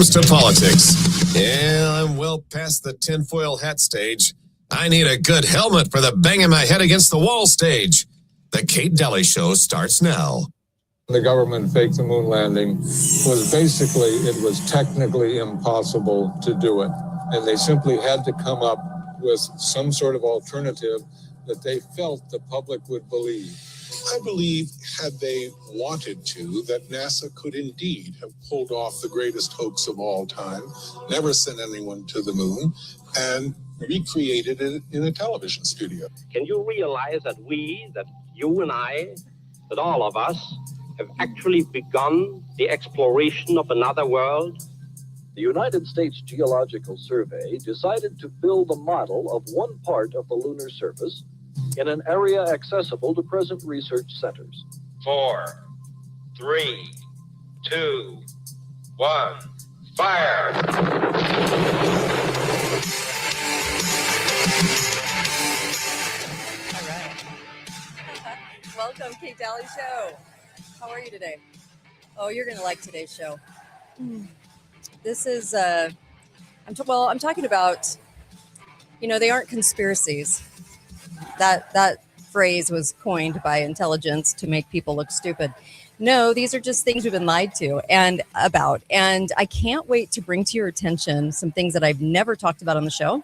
comes to politics, yeah, I'm well past the tinfoil hat stage. I need a good helmet for the banging my head against the wall stage. The Kate Daly Show starts now. The government faked the moon landing was basically, it was technically impossible to do it. And they simply had to come up with some sort of alternative that they felt the public would believe. I believe, had they wanted to, that NASA could indeed have pulled off the greatest hoax of all time, never sent anyone to the moon, and recreated it in a television studio. Can you realize that you and I, that all of us, have actually begun the exploration of another world? The United States Geological Survey decided to build a model of one part of the lunar surface in an area accessible to present research centers. 4, 3, 2, 1, fire! All right. Welcome, Kate Daly Show. How are you today? Oh, you're going to like today's show. This is, I'm talking about, they aren't conspiracies. That phrase was coined by intelligence to make people look stupid. No, these are just things we've been lied to and about. And I can't wait to bring to your attention some things that I've never talked about on the show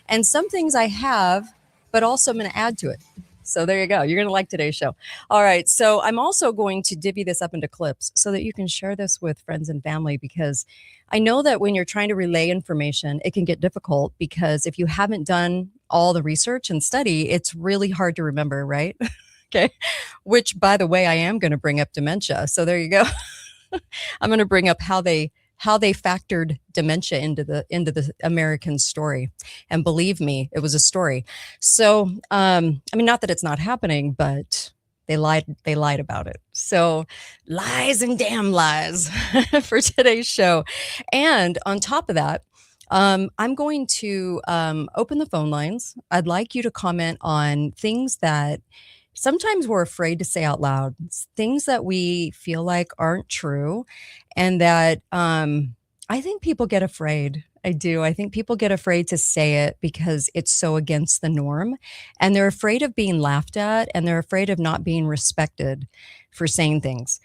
and some things I have, but also I'm going to add to it. So there you go. You're going to like today's show. All right. So I'm also going to divvy this up into clips so that you can share this with friends and family, because I know that when you're trying to relay information, it can get difficult because if you haven't done all the research and study, it's really hard to remember, right? Okay. Which, by the way, I am going to bring up dementia. So there you go. I'm going to bring up how they factored dementia into the American story. And believe me, it was a story. So, not that it's not happening, but they lied about it. So lies and damn lies for today's show. And on top of that, I'm going to open the phone lines. I'd like you to comment on things that sometimes we're afraid to say out loud, things that we feel like aren't true, and that I think people get afraid. I do. I think people get afraid to say it because it's so against the norm, and they're afraid of being laughed at, and they're afraid of not being respected for saying things.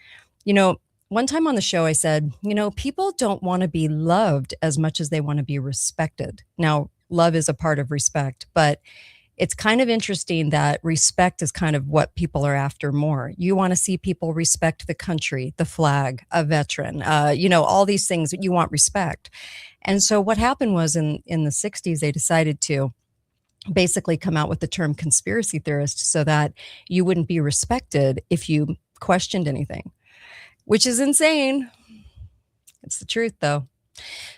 One time on the show, I said, people don't want to be loved as much as they want to be respected. Now, love is a part of respect, but it's kind of interesting that respect is kind of what people are after more. You want to see people respect the country, the flag, a veteran, all these things that you want respect. And so what happened was in the 60s, they decided to basically come out with the term conspiracy theorist so that you wouldn't be respected if you questioned anything, which is insane. It's the truth, though.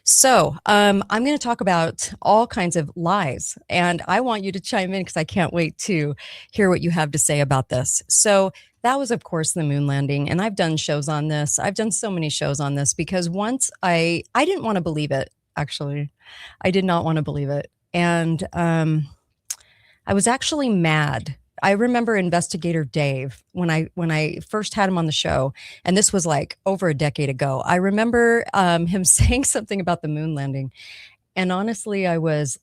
So I'm going to talk about all kinds of lies, and I want you to chime in because I can't wait to hear what you have to say about this. So that was, of course, the moon landing, and I've done shows on this. I've done so many shows on this because once I didn't want to believe it, actually. I did not want to believe it. And I was actually mad. I remember Investigator Dave when I first had him on the show, and this was like over a decade ago. I remember him saying something about the moon landing, and honestly, I was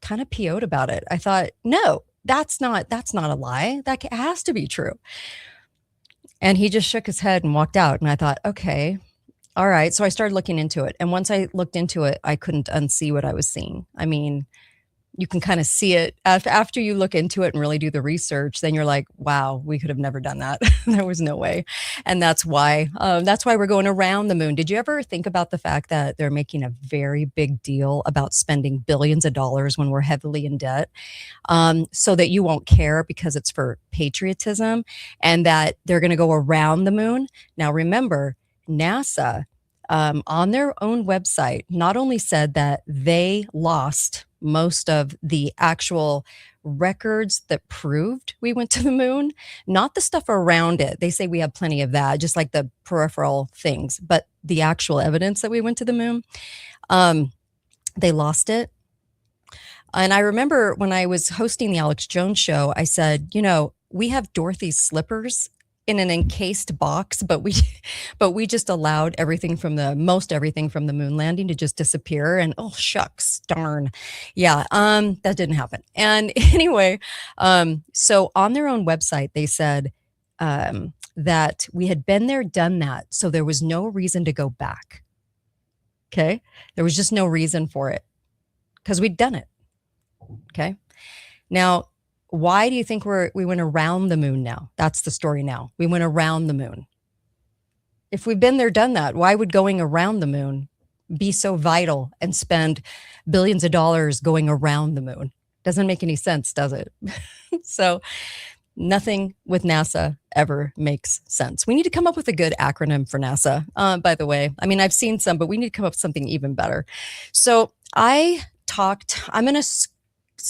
kind of PO'd about it. I thought, no, that's not a lie. That has to be true. And he just shook his head and walked out. And I thought, okay, all right. So I started looking into it, and once I looked into it, I couldn't unsee what I was seeing. I mean, you can kind of see it after you look into it and really do the research. Then you're like, wow, we could have never done that. There was no way. And that's why we're going around the moon. Did you ever think about the fact that they're making a very big deal about spending billions of dollars when we're heavily in debt, so that you won't care because it's for patriotism, and that they're going to go around the moon? Now, remember, NASA, on their own website, not only said that they lost most of the actual records that proved we went to the moon, not the stuff around it. They say we have plenty of that, just like the peripheral things, but the actual evidence that we went to the moon, they lost it. And I remember when I was hosting the Alex Jones show, I said, we have Dorothy's slippers in an encased box, but we just allowed everything from the moon landing to just disappear. And oh shucks, darn, yeah, that didn't happen. And anyway, so on their own website they said that we had been there, done that, so there was no reason to go back. Okay, there was just no reason for it because we'd done it. Okay, now. Why do you think we went around the moon now? That's the story now. We went around the moon. If we've been there, done that, why would going around the moon be so vital and spend billions of dollars going around the moon? Doesn't make any sense, does it? So nothing with NASA ever makes sense. We need to come up with a good acronym for NASA, by the way. I mean, I've seen some, but we need to come up with something even better. So I'm going to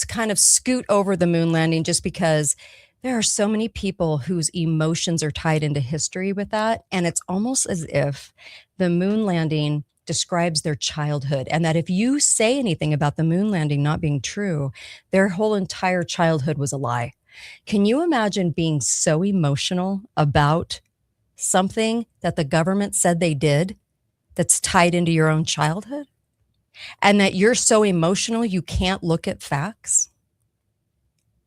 kind of scoot over the moon landing just because there are so many people whose emotions are tied into history with that. And it's almost as if the moon landing describes their childhood, and that if you say anything about the moon landing not being true, their whole entire childhood was a lie. Can you imagine being so emotional about something that the government said they did that's tied into your own childhood? And that you're so emotional you can't look at facts?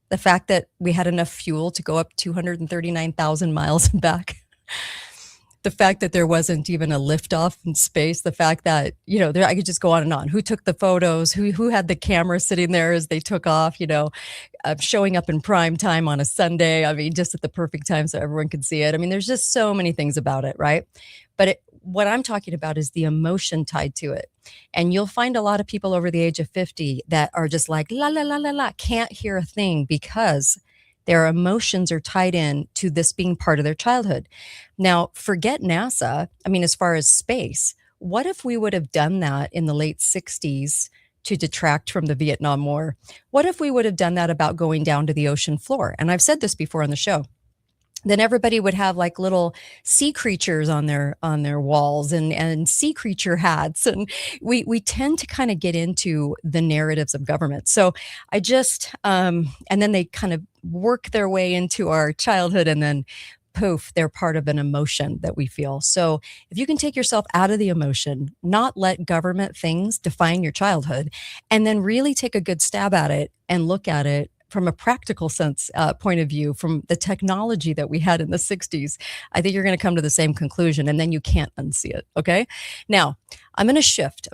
The fact that we had enough fuel to go up 239,000 miles and back. The fact that there wasn't even a liftoff in space. The fact that, I could just go on and on. Who took the photos? Who had the camera sitting there as they took off, showing up in prime time on a Sunday. I mean, just at the perfect time so everyone could see it. I mean, there's just so many things about it, right? But what I'm talking about is the emotion tied to it. And you'll find a lot of people over the age of 50 that are just like, la, la, la, la, la, can't hear a thing because their emotions are tied in to this being part of their childhood. Now, forget NASA. I mean, as far as space, what if we would have done that in the late 60s to detract from the Vietnam War? What if we would have done that about going down to the ocean floor? And I've said this before on the show. Then everybody would have like little sea creatures on their walls and sea creature hats. And we tend to kind of get into the narratives of government. So I just, and then they kind of work their way into our childhood, and then poof, they're part of an emotion that we feel. So if you can take yourself out of the emotion, not let government things define your childhood, and then really take a good stab at it and look at it from a practical sense point of view, from the technology that we had in the 60s, I think you're going to come to the same conclusion, and then you can't unsee it. Okay. Now I'm going to shift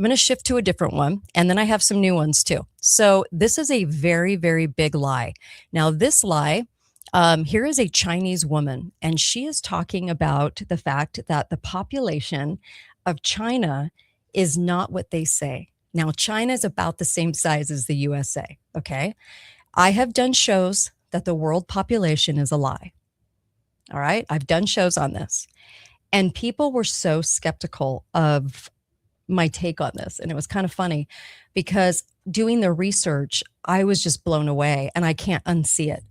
to a different one. And then I have some new ones too. So this is a very, very big lie. Now this lie, here is a Chinese woman, and she is talking about the fact that the population of China is not what they say. Now, China is about the same size as the USA. Okay. I have done shows that the world population is a lie. All right. I've done shows on this, and people were so skeptical of my take on this. And it was kind of funny because doing the research, I was just blown away, and I can't unsee it.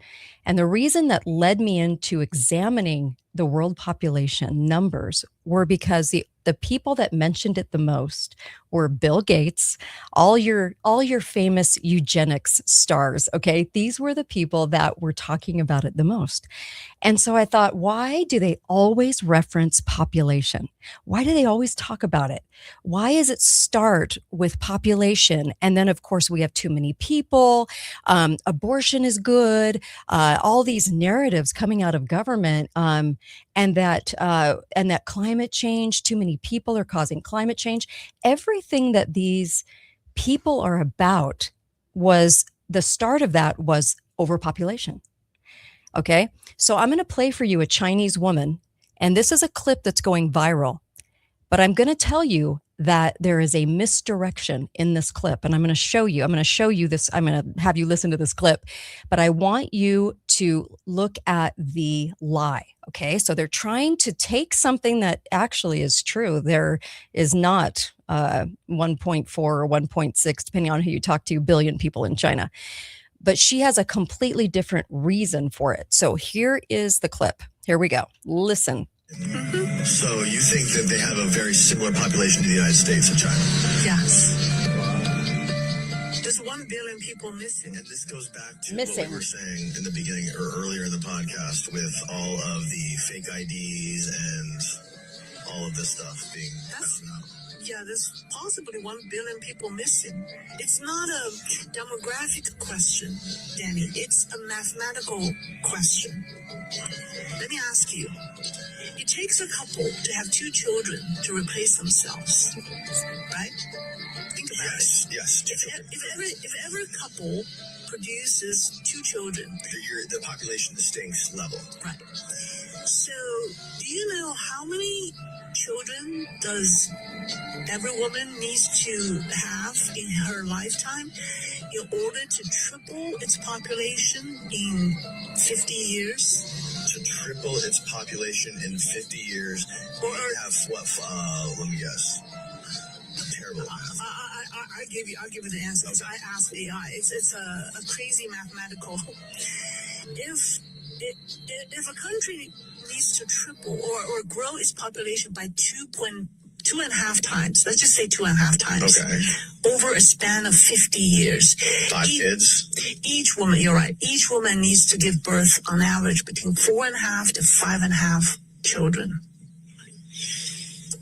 And the reason that led me into examining the world population numbers were because the people that mentioned it the most were Bill Gates, all your famous eugenics stars. Okay. These were the people that were talking about it the most. And so I thought, why do they always reference population? Why do they always talk about it? Why does it start with population? And then of course we have too many people. Abortion is good. All these narratives coming out of government, and that climate change, too many people are causing climate change. Everything that these people are about, was the start of that was overpopulation. Okay, so I'm going to play for you a Chinese woman, and this is a clip that's going viral, but I'm going to tell you that there is a misdirection in this clip, and I'm going to show you this. I'm going to have you listen to this clip, but I want you to look at the lie. Okay, so they're trying to take something that actually is true. There is not 1.4 or 1.6, depending on who you talk to, billion people in China. But she has a completely different reason for it. So here is the clip. Here we go. Listen. So you think that they have a very similar population to the United States and China? Yes. Does 1 billion people missing. And this goes back to Missing. what we were saying in the beginning or earlier in the podcast with all of the fake IDs and all of this stuff being found out. Yeah, there's possibly 1 billion people missing. It's not a demographic question, Danny. It's a mathematical question. Let me ask you. It takes a couple to have 2 children to replace themselves, right? Think about it. Yes. If every couple produces 2 children, the population stinks level. Right. So, do you know how many children does every woman needs to have in her lifetime in order to triple its population in 50 years? To triple its population in 50 years, or have what? Let me guess. Terrible. I'll give you the answer. Okay. I asked AI. It's a crazy mathematical. If a country needs to triple or grow its population by 2.5 times, let's just say 2.5 times, okay, over a span of 50 years. 5 kids? Each woman, you're right, each woman needs to give birth on average between 4.5 to 5.5 children.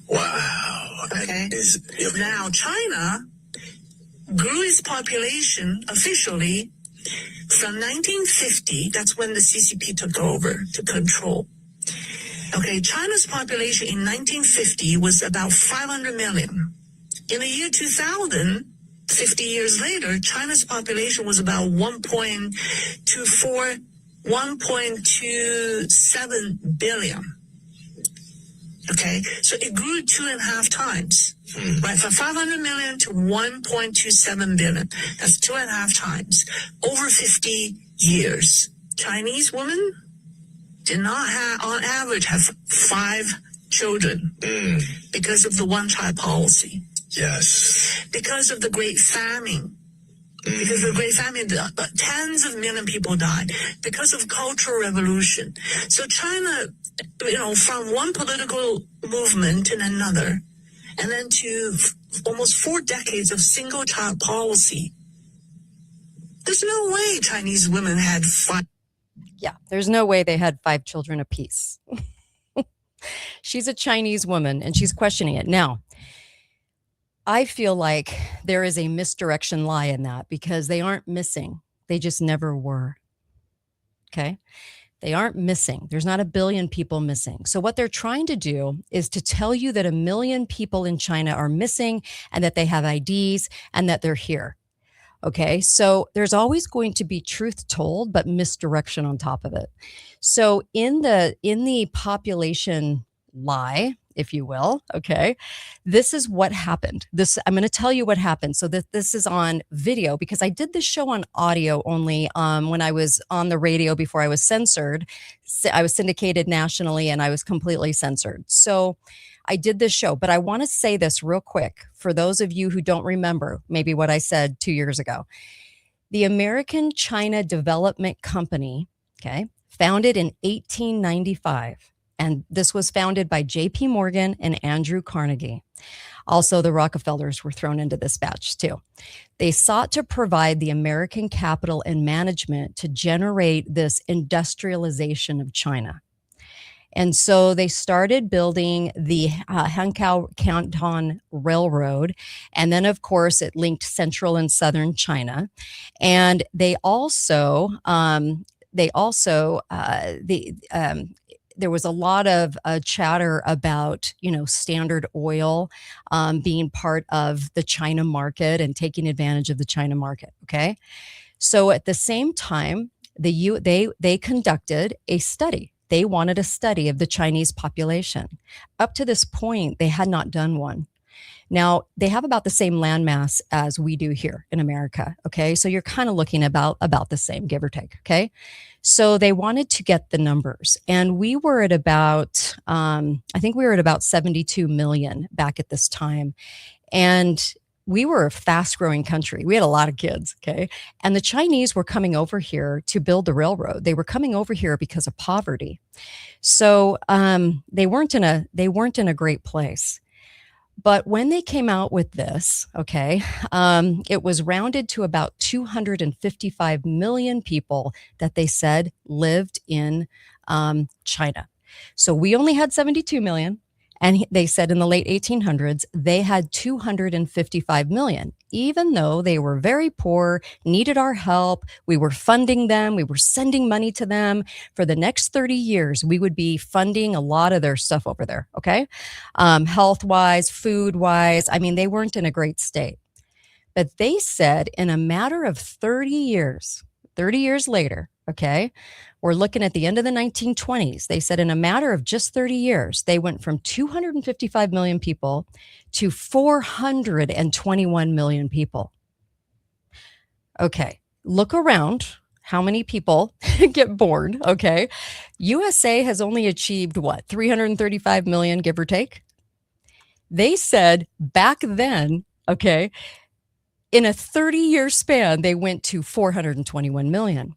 Wow. Okay. Now, China grew its population officially from 1950, that's when the CCP took over to control. Okay, China's population in 1950 was about 500 million. In the year 2000, 50 years later, China's population was about 1.27 billion. Okay, so it grew 2.5 times, right? From 500 million to 1.27 billion. That's 2.5 times over 50 years. Chinese women did not have, on average, have 5 children because of the one-child policy. Yes. Because of the Great Famine. Because of the Great Famine, tens of millions of people died. Because of Cultural Revolution. So China, from one political movement to another, and then to almost 4 decades of single-child policy, there's no way Chinese women had 5. Yeah, there's no way they had 5 children apiece. She's a Chinese woman, and she's questioning it. Now, I feel like there is a misdirection lie in that because they aren't missing. They just never were. Okay? They aren't missing. There's not 1 billion people missing. So what they're trying to do is to tell you that 1 million people in China are missing and that they have IDs and that they're here. Okay, so there's always going to be truth told, but misdirection on top of it. So in the population lie, if you will, okay, this is what happened. I'm going to tell you what happened. So this is on video because I did this show on audio only when I was on the radio before I was censored. I was syndicated nationally and I was completely censored. So I did this show, but I want to say this real quick for those of you who don't remember maybe what I said 2 years ago. The American China Development Company, okay, founded in 1895. And this was founded by J.P. Morgan and Andrew Carnegie. Also, the Rockefellers were thrown into this batch too. They sought to provide the American capital and management to generate this industrialization of China. And so they started building the Hankow Canton Railroad. And then, of course, it linked central and southern China. And there was a lot of chatter about, Standard Oil being part of the China market and taking advantage of the China market. Okay. So at the same time, they conducted a study. They wanted a study of the Chinese population. Up to this point, they had not done one. Now, they have about the same landmass as we do here in America, okay? So you're kind of looking about the same, give or take, okay? So they wanted to get the numbers. And we were at about, I think we were at about 72 million back at this time. And we were a fast-growing country. We had a lot of kids, okay? And the Chinese were coming over here to build the railroad. They were coming over here because of poverty. So they weren't in a great place. But when they came out with this, okay, it was rounded to about 255 million people that they said lived in China. So we only had 72 million. And they said in the late 1800s, they had 255 million, even though they were very poor, needed our help. We were funding them. We were sending money to them. For the next 30 years, we would be funding a lot of their stuff over there. Okay. Health wise, food wise. I mean, they weren't in a great state. But they said in a matter of 30 years later, okay, we're looking at the end of the 1920s. They said in a matter of just 30 years, they went from 255 million people to 421 million people. Okay, look around. How many people get born? Okay. USA has only achieved what, 335 million, give or take? They said back then, okay, in a 30-year span, they went to 421 million.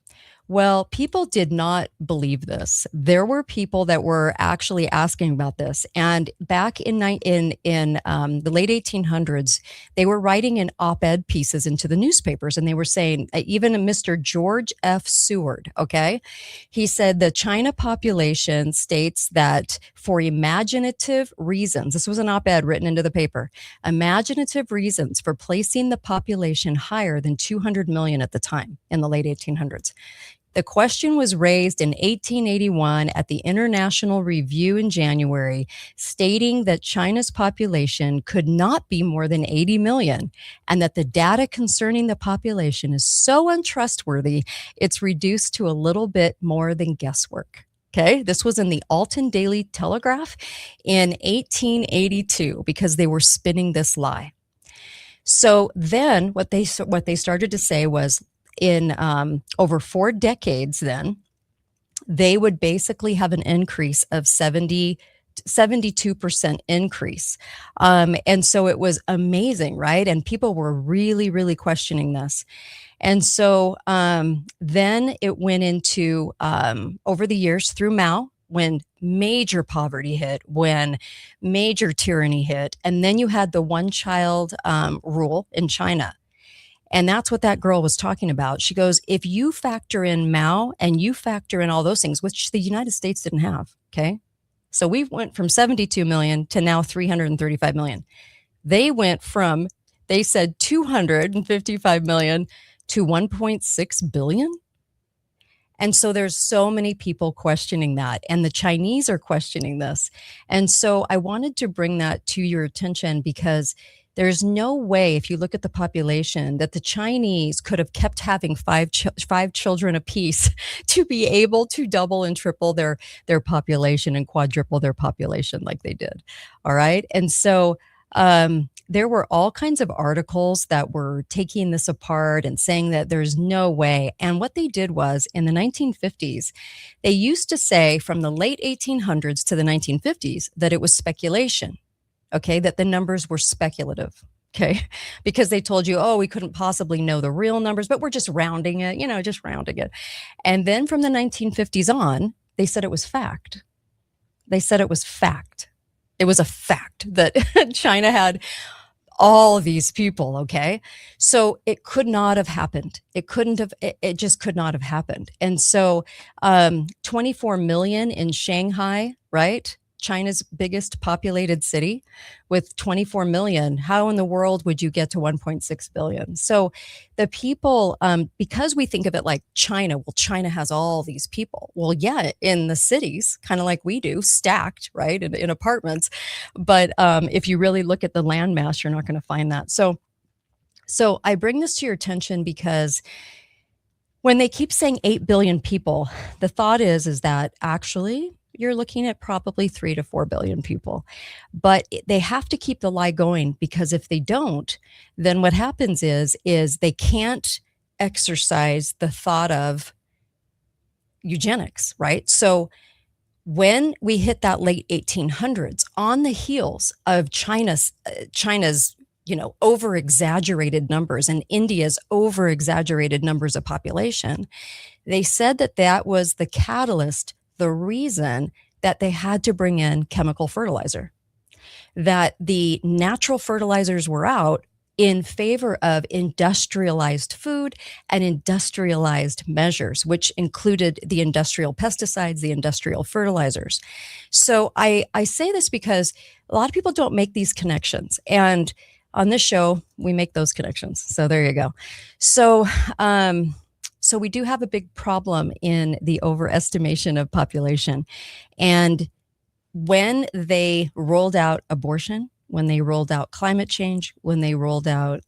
Well, people did not believe this. There were people that were actually asking about this. And back in the late 1800s, they were writing in op-ed pieces into the newspapers. And they were saying, even Mr. George F. Seward, okay, he said the China population states that for imaginative reasons, this was an op-ed written into the paper, imaginative reasons for placing the population higher than 200 million at the time in the late 1800s. The question was raised in 1881 at the International Review in January, stating that China's population could not be more than 80 million, and that the data concerning the population is so untrustworthy, it's reduced to a little bit more than guesswork. Okay, this was in the Alton Daily Telegraph in 1882 because they were spinning this lie. So then what they started to say was, in over 4 decades, then they would basically have an increase of 72% increase. And so it was amazing, right? And people were really, really questioning this. And so then it went into, over the years through Mao, when major poverty hit, when major tyranny hit, and then you had the one-child rule in China. And that's what that girl was talking about. She goes, if you factor in Mao and you factor in all those things, which the United States didn't have, okay? So we went from 72 million to now 335 million. They went from, they said 255 million to 1.6 billion. And so there's so many people questioning that, and the Chinese are questioning this. And so I wanted to bring that to your attention because there's no way, if you look at the population, that the Chinese could have kept having five children apiece to be able to double and triple their population and quadruple their population like they did. All right. And so there were all kinds of articles that were taking this apart and saying that there's no way. And what they did was, in the 1950s, they used to say from the late 1800s to the 1950s that it was speculation. Okay, that the numbers were speculative, okay, because they told you, oh, we couldn't possibly know the real numbers, but we're just rounding it, just rounding it. And then from the 1950s on, they said it was fact. They said it was fact. It was a fact that China had all of these people, okay? So it could not have happened. It just could not have happened. And so 24 million in Shanghai, right? China's biggest populated city with 24 million. How in the world would you get to 1.6 billion? So the people, because we think of it like China, well, China has all these people. Well, yeah, in the cities, kind of like we do, stacked, right, in apartments. But if you really look at the landmass, you're not going to find that. So I bring this to your attention because when they keep saying 8 billion people, the thought is that actually you're looking at probably 3 to 4 billion people. But they have to keep the lie going, because if they don't, then what happens is they can't exercise the thought of eugenics, right? So when we hit that late 1800s, on the heels of China's over exaggerated numbers and India's over exaggerated numbers of population, they said that was the catalyst, the reason that they had to bring in chemical fertilizer. that the natural fertilizers were out in favor of industrialized food and industrialized measures, which included the industrial pesticides, the industrial fertilizers. So I say this because a lot of people don't make these connections. And on this show, we make those connections. So there you go. So, so we do have a big problem in the overestimation of population. And when they rolled out abortion, when they rolled out climate change, when they rolled out,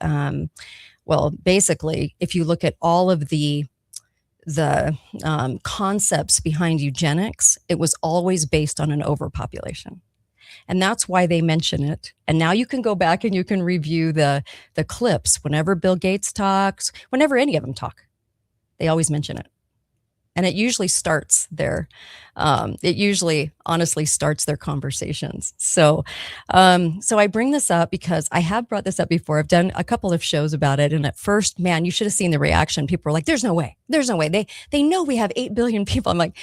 well, basically, if you look at all of the concepts behind eugenics, it was always based on an overpopulation. And that's why they mention it. And now you can go back and you can review the clips. Whenever Bill Gates talks, whenever any of them talk, they always mention it. And it usually starts their, honestly starts their conversations. So, so I bring this up because I have brought this up before. I've done a couple of shows about it. And at first, man, you should have seen the reaction. People were like, there's no way. There's no way. They know we have 8 billion people. I'm like,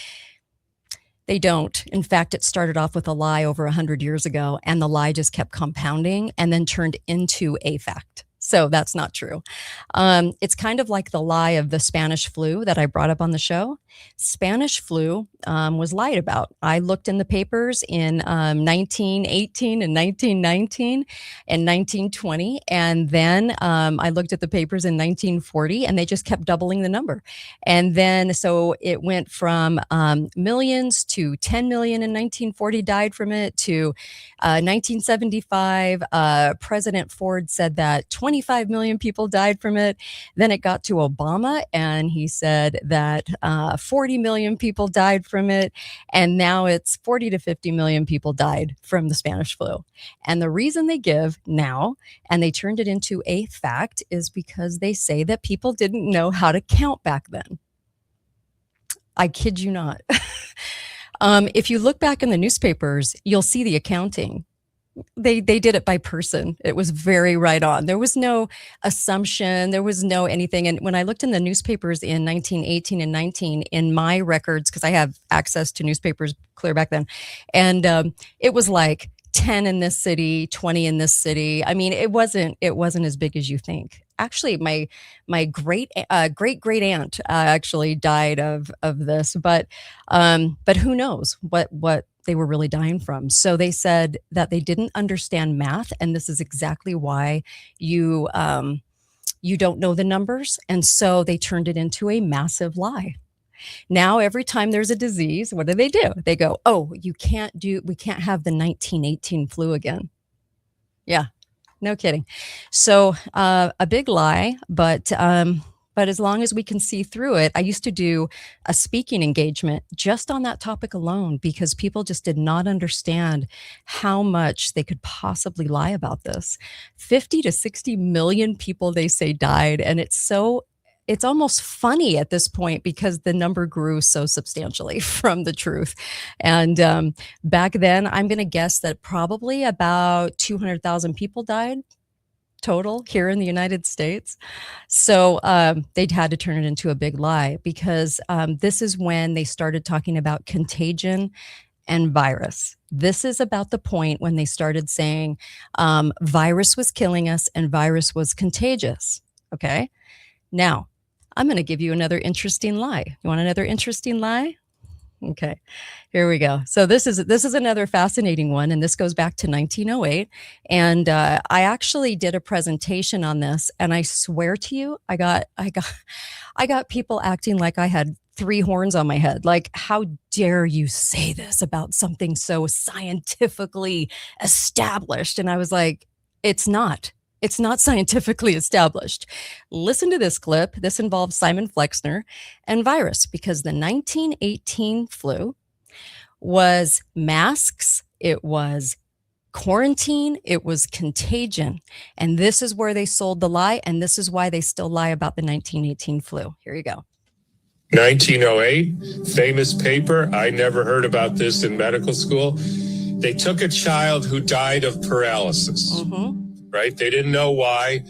they don't. In fact, it started off with a lie over 100 years ago, and the lie just kept compounding and then turned into a fact. So that's not true. It's kind of like the lie of the Spanish flu that I brought up on the show. Spanish flu was lied about. I looked in the papers in 1918 and 1919 and 1920. And then I looked at the papers in 1940, and they just kept doubling the number. And then so it went from millions to 10 million in 1940 died from it to 1975. President Ford said that 25 million people died from it. Then it got to Obama, and he said that 40 million people died from it. And now it's 40 to 50 million people died from the Spanish flu. And the reason they give now, and they turned it into a fact, is because they say that people didn't know how to count back then. I kid you not. If you look back in the newspapers, you'll see the accounting. They did it by person. It was very right on. There was no assumption. There was no anything. And when I looked in the newspapers in 1918 and 19 in my records, because I have access to newspapers clear back then, and it was like 10 in this city, 20 in this city. I mean, it wasn't as big as you think. Actually, my great aunt actually died of this, but who knows what they were really dying from. So they said that they didn't understand math, and this is exactly why you don't know the numbers, and so they turned it into a massive lie. Now, every time there's a disease, what do? They go, oh, we can't have the 1918 flu again. Yeah, no kidding. So a big lie, but as long as we can see through it. I used to do a speaking engagement just on that topic alone because people just did not understand how much they could possibly lie about this. 50 to 60 million people, they say, died. And it's almost funny at this point because the number grew so substantially from the truth. And back then, I'm going to guess that probably about 200,000 people died total here in the United States. So they'd had to turn it into a big lie because this is when they started talking about contagion and virus. This is about the point when they started saying virus was killing us and virus was contagious. Okay. Now, I'm going to give you another interesting lie. You want another interesting lie? Okay, here we go. So this is another fascinating one, and this goes back to 1908. And I actually did a presentation on this, and I swear to you, I got people acting like I had 3 horns on my head. Like, how dare you say this about something so scientifically established? And I was like, it's not. It's not scientifically established. Listen to this clip. This involves Simon Flexner and virus because the 1918 flu was masks, it was quarantine, it was contagion. And this is where they sold the lie, and this is why they still lie about the 1918 flu. Here you go. 1908, famous paper. I never heard about this in medical school. They took a child who died of paralysis. Mm-hmm. Right? They didn't know why.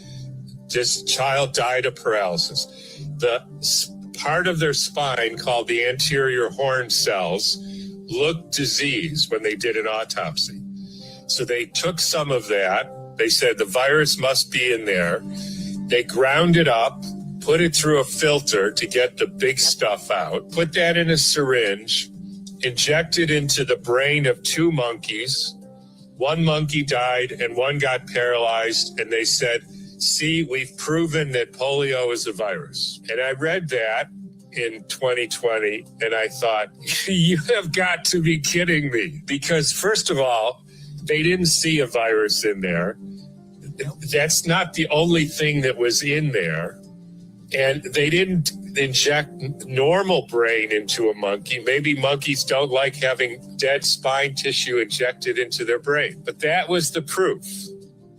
This child died of paralysis. The part of their spine called the anterior horn cells looked diseased when they did an autopsy. So they took some of that. They said the virus must be in there. They ground it up, put it through a filter to get the big stuff out, put that in a syringe, injected into the brain of 2 monkeys. 1 monkey died and 1 got paralyzed. And they said, see, we've proven that polio is a virus. And I read that in 2020 and I thought, you have got to be kidding me. Because first of all, they didn't see a virus in there. That's not the only thing that was in there. And they didn't inject normal brain into a monkey. Maybe monkeys don't like having dead spine tissue injected into their brain, but that was the proof,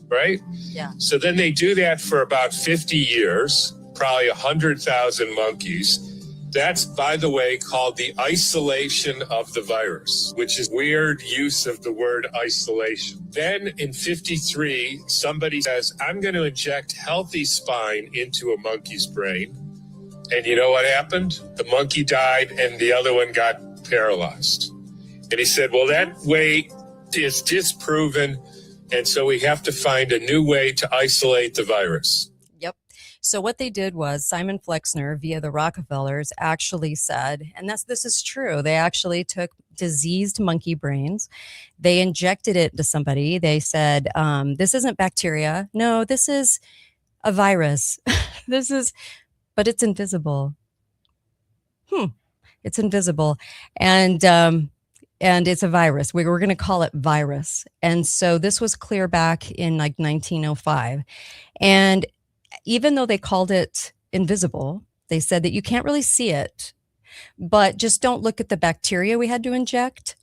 right? Yeah. So then they do that for about 50 years, probably 100,000 monkeys. That's, by the way, called the isolation of the virus, which is weird use of the word isolation. Then in 53, somebody says, I'm going to inject healthy spine into a monkey's brain. And you know what happened? The monkey died and the other one got paralyzed. And he said, well, that way is disproven. And so we have to find a new way to isolate the virus. Yep. So what they did was Simon Flexner via the Rockefellers actually said, and this is true, they actually took diseased monkey brains. They injected it into somebody. They said, this isn't bacteria. No, this is a virus. But it's invisible. It's invisible. And it's a virus. We were going to call it virus. And so this was clear back in like 1905. And even though they called it invisible, they said that you can't really see it, but just don't look at the bacteria we had to inject.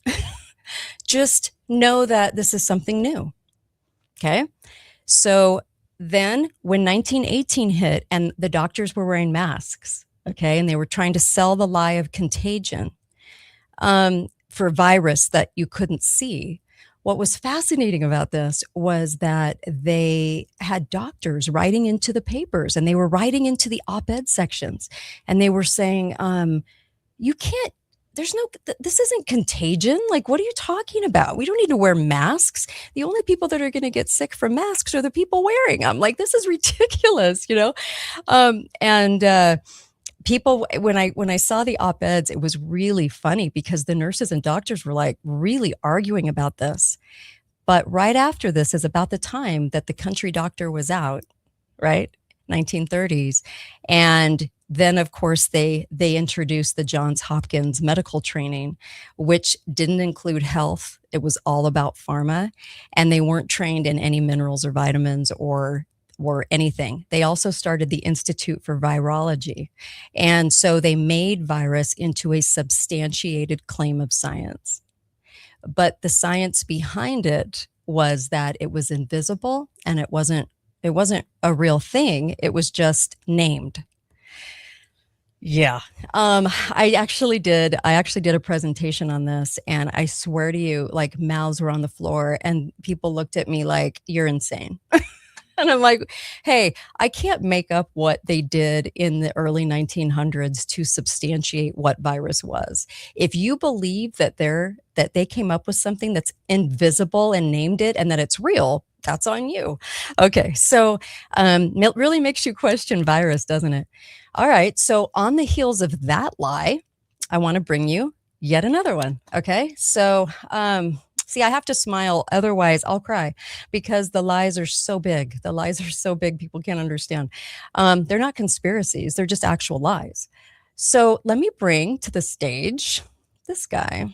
Just know that this is something new. Okay. So then when 1918 hit and the doctors were wearing masks, okay, and they were trying to sell the lie of contagion for virus that you couldn't see, what was fascinating about this was that they had doctors writing into the papers and they were writing into the op-ed sections and they were saying, you can't, this isn't contagion. Like, what are you talking about? We don't need to wear masks. The only people that are going to get sick from masks are the people wearing them. Like, this is ridiculous, you know? People, when I saw the op-eds, it was really funny because the nurses and doctors were like really arguing about this. But right after this is about the time that the country doctor was out, right? 1930s. And then, of course, they introduced the Johns Hopkins medical training, which didn't include health. It was all about pharma. And they weren't trained in any minerals or vitamins or anything. They also started the Institute for Virology. And so they made virus into a substantiated claim of science. But the science behind it was that it was invisible and it wasn't a real thing. It was just named. Yeah. I actually did a presentation on this, and I swear to you, like, mouths were on the floor and people looked at me like, you're insane. And I'm like, hey, I can't make up what they did in the early 1900s to substantiate what virus was. If you believe that they came up with something that's invisible and named it and that it's real, that's on you. Okay, so it really makes you question virus, doesn't it? All right, so on the heels of that lie, I want to bring you yet another one. Okay, so see, I have to smile, otherwise I'll cry because the lies are so big. The lies are so big, people can't understand. They're not conspiracies, they're just actual lies. So let me bring to the stage this guy.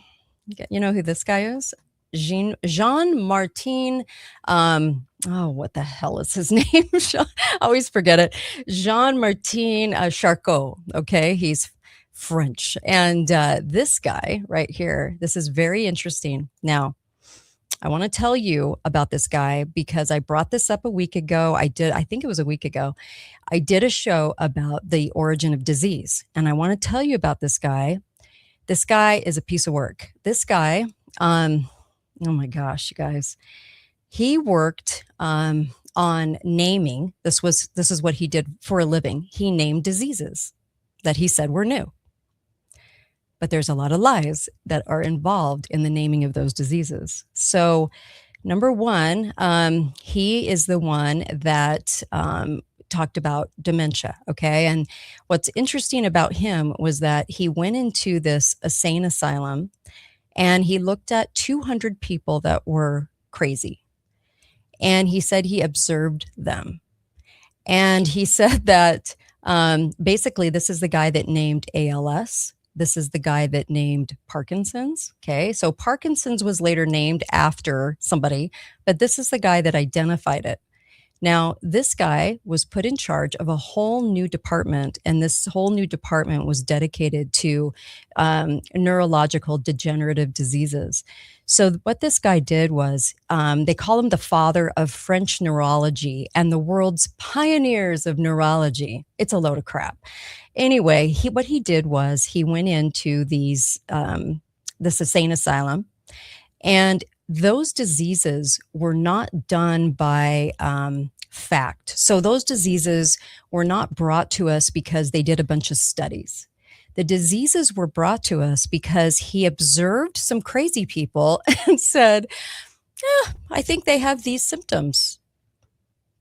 You know who this guy is? Jean-Martin, what the hell is his name? I always forget it. Jean-Martin Charcot, okay? He's French. And this guy right here, this is very interesting. Now, I want to tell you about this guy because I brought this up a week ago. I think it was a week ago. I did a show about the origin of disease. And I want to tell you about this guy. This guy is a piece of work. This guy, oh my gosh, you guys. He worked on naming. This is what he did for a living. He named diseases that he said were new. But there's a lot of lies that are involved in the naming of those diseases. So Number one, he is the one that talked about dementia. Okay. And what's interesting about him was that he went into this insane asylum and he looked at 200 people that were crazy. And he said he observed them. And he said that basically, this is the guy that named ALS. This is the guy that named Parkinson's. Okay. So Parkinson's was later named after somebody, but this is the guy that identified it. Now, this guy was put in charge of a whole new department, and this whole new department was dedicated to neurological degenerative diseases. So what this guy did was they call him the father of French neurology and the world's pioneers of neurology. It's a load of crap. Anyway, what he did was he went into this insane asylum, and those diseases were not done by fact. So those diseases were not brought to us because they did a bunch of studies. The diseases were brought to us because he observed some crazy people and said, I think they have these symptoms,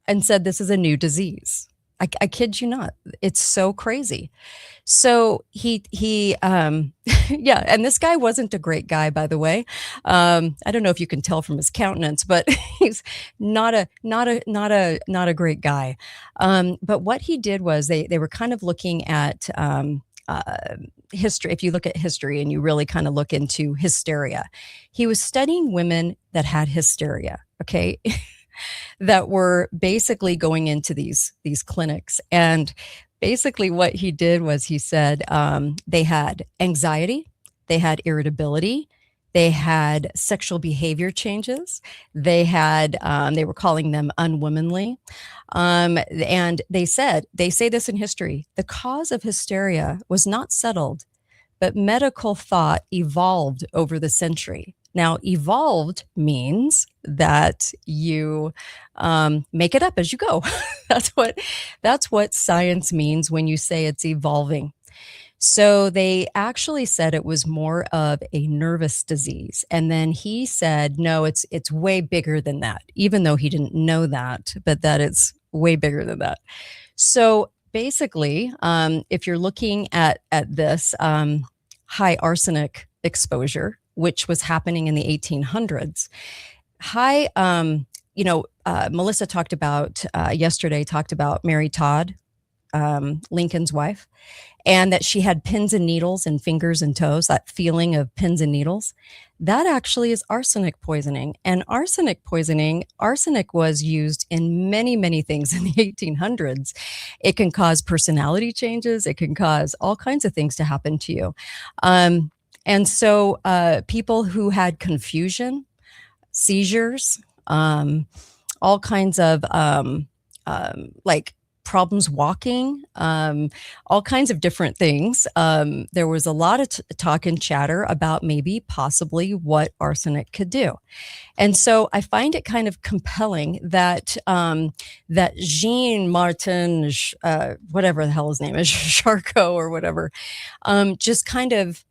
and said, this is a new disease. I kid you not. It's so crazy. So he yeah, and this guy wasn't a great guy, by the way. I don't know if you can tell from his countenance, but he's not a great guy. But what he did was they were kind of looking at history. If you look at history and you really kind of look into hysteria, he was studying women that had hysteria. Okay. that were basically going into these clinics. And basically what he did was he said they had anxiety, they had irritability, they had sexual behavior changes, they were calling them unwomanly. And they say this in history, the cause of hysteria was not settled, but medical thought evolved over the century. Now, evolved means that you make it up as you go. That's what science means when you say it's evolving. So they actually said it was more of a nervous disease. And then he said, no, it's way bigger than that, even though he didn't know that, but that it's way bigger than that. So basically, if you're looking at this high arsenic exposure, which was happening in the 1800s. Melissa talked about yesterday, talked about Mary Todd, Lincoln's wife, and that she had pins and needles in fingers and toes, that feeling of pins and needles. That actually is arsenic poisoning. And arsenic was used in many, many things in the 1800s. It can cause personality changes. It can cause all kinds of things to happen to you. And so people who had confusion, seizures, all kinds of like problems walking, all kinds of different things. There was a lot of talk and chatter about maybe possibly what arsenic could do. And so I find it kind of compelling that that Jean Martin, whatever the hell his name is, Charcot or whatever, just kind of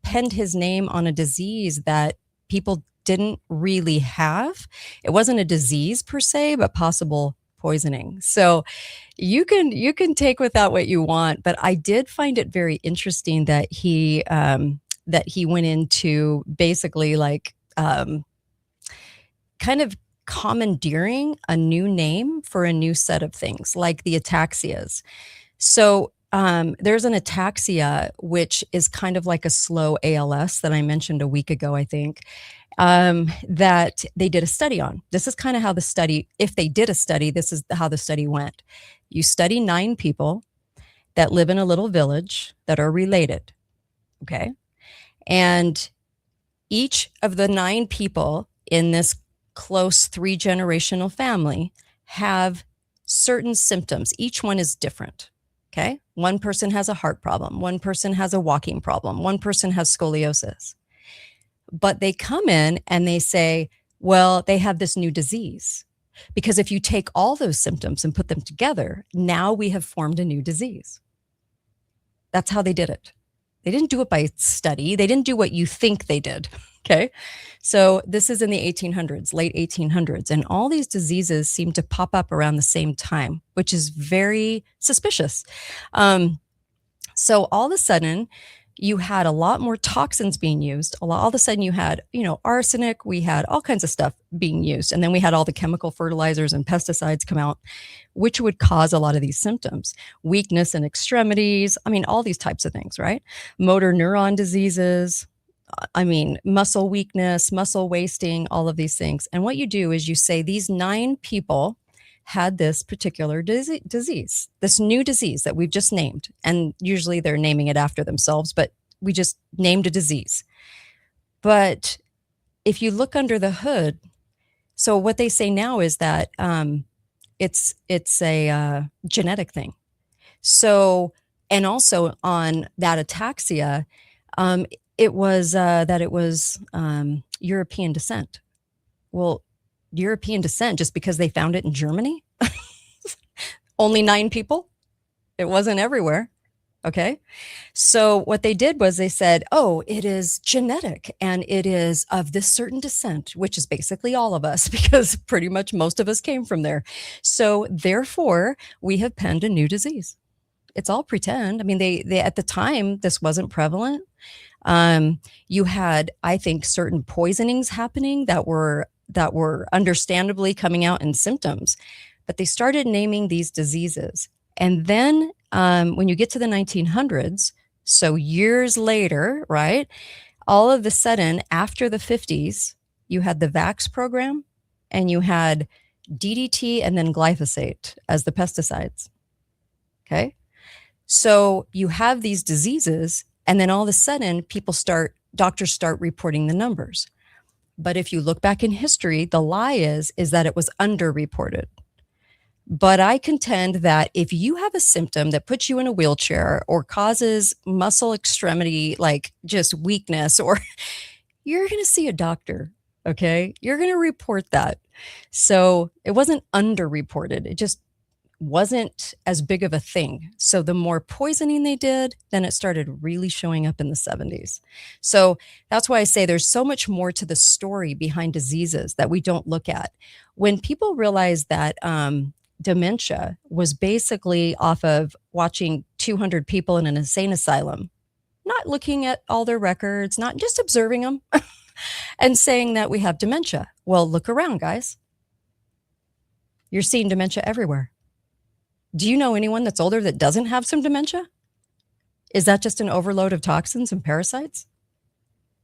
penned his name on a disease that people didn't really have. It wasn't a disease per se, but possible poisoning. So you can take with that what you want, but I did find it very interesting that he went into basically like kind of commandeering a new name for a new set of things, like the ataxias. So there's an ataxia, which is kind of like a slow ALS that I mentioned a week ago, I think, that they did a study on. This is kind of how the study, if they did a study, this is how the study went. You study 9 people that live in a little village that are related, okay? And each of the 9 people in this close 3-generational family have certain symptoms. Each one is different. Okay. One person has a heart problem. One person has a walking problem. One person has scoliosis. But they come in and they say, well, they have this new disease. Because if you take all those symptoms and put them together, now we have formed a new disease. That's how they did it. They didn't do it by study. They didn't do what you think they did. Okay. So this is in the 1800s, late 1800s, and all these diseases seem to pop up around the same time, which is very suspicious. So all of a sudden, you had a lot more toxins being used. All of a sudden, you had, arsenic. We had all kinds of stuff being used, and then we had all the chemical fertilizers and pesticides come out, which would cause a lot of these symptoms: weakness in extremities. I mean, all these types of things, right? Motor neuron diseases. I mean, muscle weakness, muscle wasting, all of these things. And what you do is you say these 9 people had this particular disease, this new disease that we've just named. And usually they're naming it after themselves, but we just named a disease. But if you look under the hood, so what they say now is that it's a genetic thing. So, and also on that ataxia, it was that it was European descent. Well, European descent just because they found it in Germany? Only 9 people? It wasn't everywhere. Okay. So what they did was they said, oh, it is genetic and it is of this certain descent, which is basically all of us, because pretty much most of us came from there. So therefore, we have penned a new disease. It's all pretend. I mean, they at the time, this wasn't prevalent. You had, I think, certain poisonings happening that were understandably coming out in symptoms, but they started naming these diseases. And then when you get to the 1900s, so years later, right, all of a sudden, after the 50s, you had the VAX program and you had DDT and then glyphosate as the pesticides. Okay. So you have these diseases, and then all of a sudden doctors start reporting the numbers. But if you look back in history, the lie is that it was underreported. But I contend that if you have a symptom that puts you in a wheelchair or causes muscle extremity, like just weakness, or you're going to see a doctor. Okay. You're going to report that. So it wasn't underreported. It just wasn't as big of a thing. So the more poisoning they did, then it started really showing up in the 70s. So that's why I say there's so much more to the story behind diseases that we don't look at. When people realize that dementia was basically off of watching 200 people in an insane asylum, not looking at all their records, not just observing them and saying that we have dementia. Well, look around, guys. You're seeing dementia everywhere. Do you know anyone that's older that doesn't have some dementia? Is that just an overload of toxins and parasites?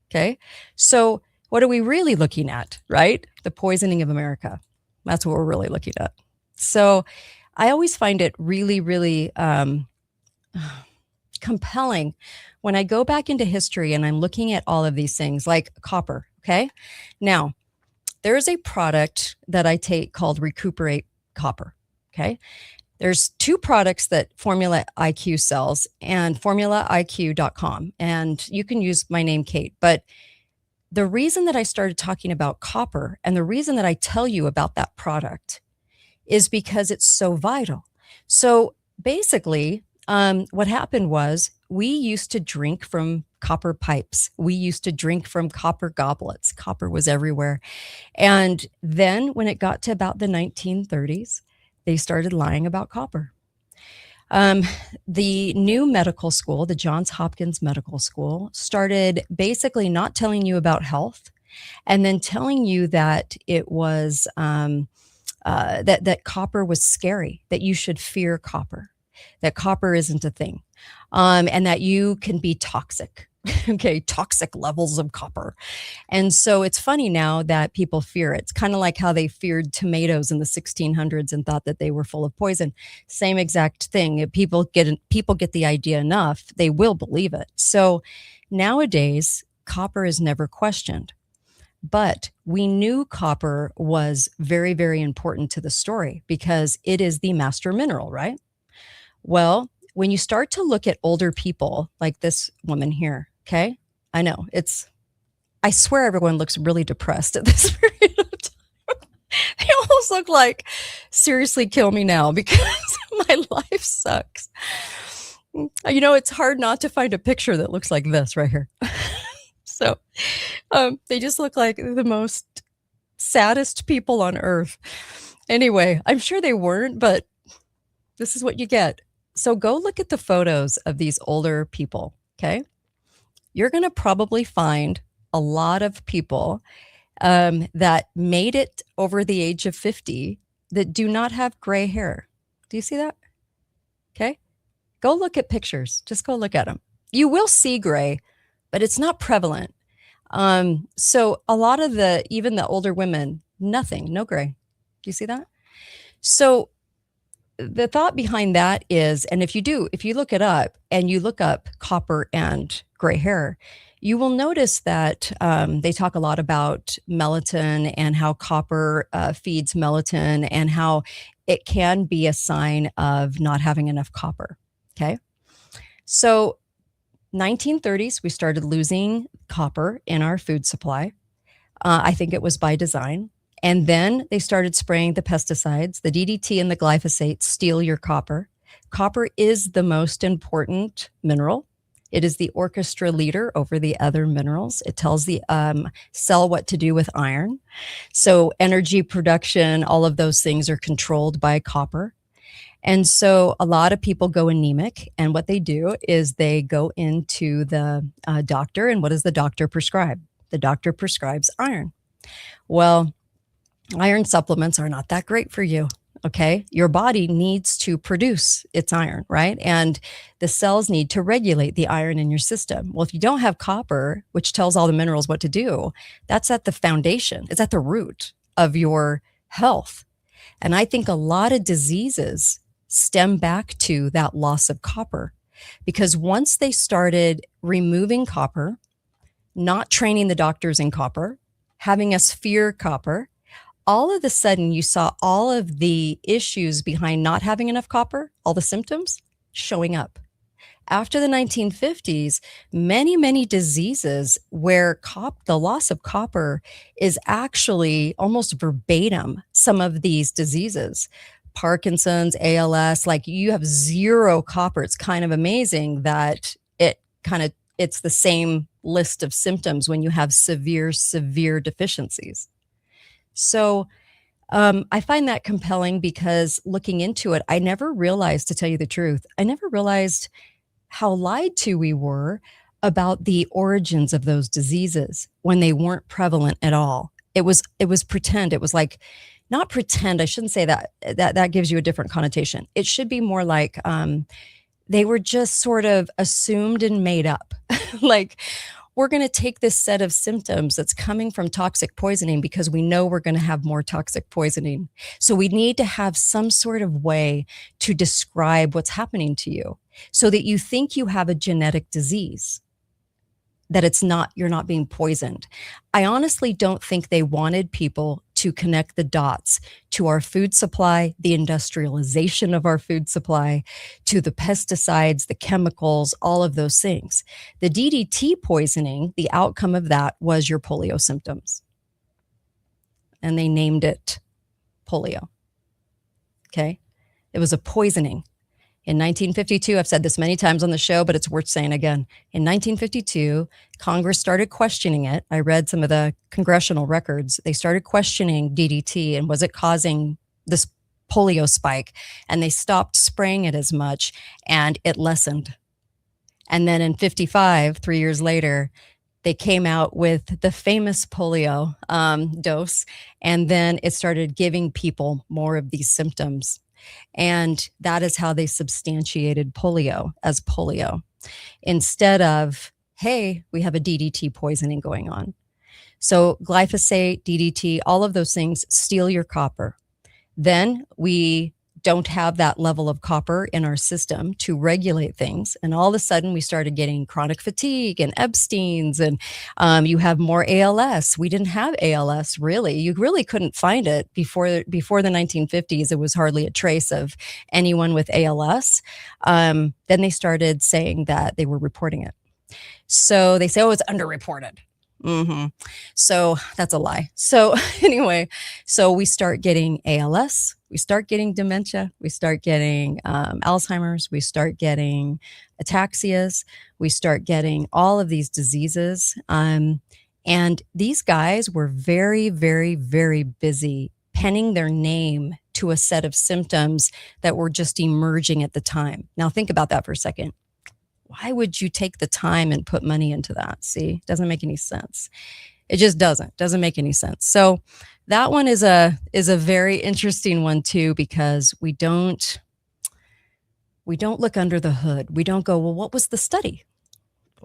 Okay. So what are we really looking at, right? The poisoning of America. That's what we're really looking at. So I always find it really, really compelling when I go back into history and I'm looking at all of these things like copper. Okay. Now, there's a product that I take called Recuperate Copper. Okay. There's 2 products that Formula IQ sells, and formulaiq.com. And you can use my name, Kate. But the reason that I started talking about copper and the reason that I tell you about that product is because it's so vital. So basically, what happened was we used to drink from copper pipes. We used to drink from copper goblets. Copper was everywhere. And then when it got to about the 1930s, they started lying about copper. The new medical school, the Johns Hopkins Medical School, started basically not telling you about health and then telling you that it was that copper was scary, that you should fear copper, that copper isn't a thing, and that you can be toxic. Okay, toxic levels of copper. And so it's funny now that people fear it. It's kind of like how they feared tomatoes in the 1600s and thought that they were full of poison. Same exact thing. If people get the idea enough, they will believe it. So nowadays, copper is never questioned. But we knew copper was very, very important to the story because it is the master mineral, right? Well, when you start to look at older people like this woman here, okay? I know I swear everyone looks really depressed at this period of time. They almost look like, seriously, kill me now because my life sucks. It's hard not to find a picture that looks like this right here. So they just look like the most saddest people on earth. Anyway, I'm sure they weren't, but this is what you get. So go look at the photos of these older people, okay? You're going to probably find a lot of people that made it over the age of 50 that do not have gray hair. Do you see that? Okay. Go look at pictures. Just go look at them. You will see gray, but it's not prevalent. So a lot of even the older women, nothing, no gray. Do you see that? So the thought behind that is, and if you look it up and you look up copper and gray hair, you will notice that they talk a lot about melatonin and how copper feeds melatonin and how it can be a sign of not having enough copper. Okay. So 1930s, we started losing copper in our food supply. I think it was by design. And then they started spraying the pesticides. The DDT and the glyphosate steal your copper. Copper is the most important mineral. It is the orchestra leader over the other minerals. It tells the cell what to do with iron. So energy production, all of those things are controlled by copper. And so a lot of people go anemic, and what they do is they go into the doctor, and what does the doctor prescribe? The doctor prescribes iron. Well, iron supplements are not that great for you, okay? Your body needs to produce its iron, right? And the cells need to regulate the iron in your system. Well, if you don't have copper, which tells all the minerals what to do, that's at the foundation. It's at the root of your health. And I think a lot of diseases stem back to that loss of copper, because once they started removing copper, not training the doctors in copper, having us fear copper, all of a sudden you saw all of the issues behind not having enough copper, all the symptoms showing up. After the 1950s, many diseases where the loss of copper is actually almost verbatim some of these diseases. Parkinson's, ALS, like you have zero copper. It's kind of amazing that it's the same list of symptoms when you have severe deficiencies. So I find that compelling because looking into it, I never realized, to tell you the truth, I never realized how lied to we were about the origins of those diseases when they weren't prevalent at all. It was pretend. It was like, not pretend. I shouldn't say that. That gives you a different connotation. It should be more like they were just sort of assumed and made up. Like, we're going to take this set of symptoms that's coming from toxic poisoning because we know we're going to have more toxic poisoning. So we need to have some sort of way to describe what's happening to you so that you think you have a genetic disease, that you're not being poisoned. I honestly don't think they wanted people to connect the dots to our food supply, the industrialization of our food supply, to the pesticides, the chemicals, all of those things. The DDT poisoning, the outcome of that was your polio symptoms. And they named it polio. Okay? It was a poisoning. In 1952, I've said this many times on the show, but it's worth saying again. In 1952, Congress started questioning it. I read some of the congressional records. They started questioning DDT and was it causing this polio spike? And they stopped spraying it as much and it lessened. And then in 55, 3 years later, they came out with the famous polio dose. And then it started giving people more of these symptoms. And that is how they substantiated polio as polio, instead of, hey, we have a DDT poisoning going on. So glyphosate, DDT, all of those things steal your copper. Then we don't have that level of copper in our system to regulate things. And all of a sudden we started getting chronic fatigue and Epstein's, and you have more ALS. We didn't have ALS, really. You really couldn't find it before the 1950s. It was hardly a trace of anyone with ALS. Then they started saying that they were reporting it. So they say, oh, it's underreported. So that's a lie. So anyway, so we start getting ALS. we start getting dementia, we start getting Alzheimer's, we start getting ataxias, we start getting all of these diseases. And these guys were very, very, very busy penning their name to a set of symptoms that were just emerging at the time. Now, think about that for a second. Why would you take the time and put money into that? See, doesn't make any sense. It just doesn't make any sense. So that one is a very interesting one too, because we don't look under the hood. We don't go, well, what was the study?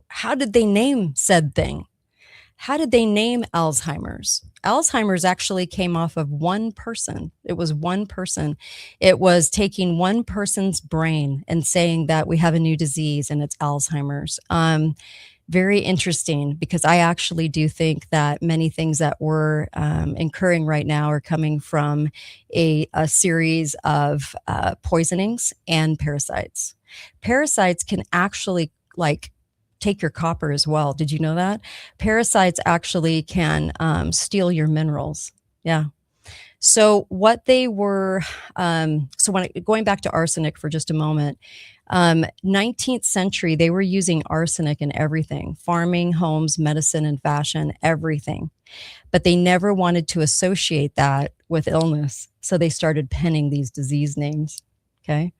How did they name said thing? How did they name Alzheimer's? Alzheimer's actually came off of one person. It was one person. It was taking one person's brain and saying that we have a new disease and it's Alzheimer's. Very interesting, because I actually do think that many things that we're incurring right now are coming from a series of poisonings and parasites. Parasites can actually take your copper as well. Did you know that? Parasites actually can steal your minerals. Yeah. So what they were, going back to arsenic for just a moment, 19th century, they were using arsenic in everything: farming, homes, medicine, and fashion, everything. But they never wanted to associate that with illness. So they started penning these disease names. Okay.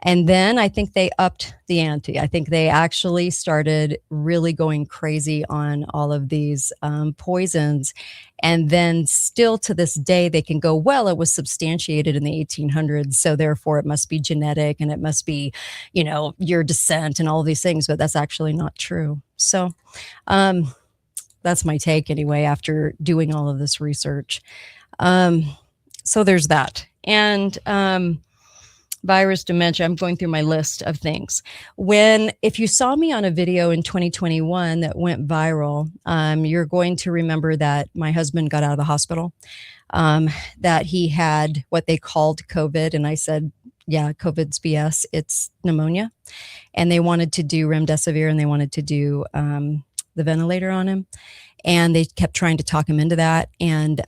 And then I think they upped the ante. I think they actually started really going crazy on all of these poisons. And then still to this day, they can go, well, it was substantiated in the 1800s, so therefore it must be genetic and it must be, your descent and all these things. But that's actually not true. So that's my take anyway, after doing all of this research. So there's that. And virus, dementia, I'm going through my list of things. If you saw me on a video in 2021 that went viral, you're going to remember that my husband got out of the hospital, that he had what they called COVID. And I said, yeah, COVID's BS. It's pneumonia. And they wanted to do remdesivir, and they wanted to do the ventilator on him. And they kept trying to talk him into that. And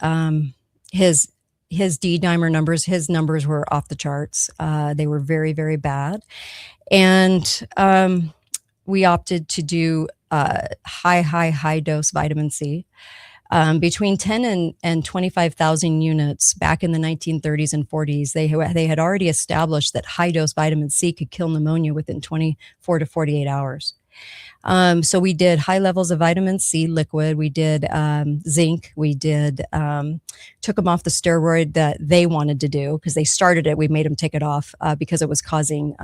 his D-dimer numbers, his numbers were off the charts. They were very, very bad. And we opted to do high dose vitamin C. Between 10 and 25,000 units back in the 1930s and 40s, they had already established that high dose vitamin C could kill pneumonia within 24 to 48 hours. So we did high levels of vitamin C liquid. We did zinc. We did took them off the steroid that they wanted to do, because they started it. We made them take it off because it was causing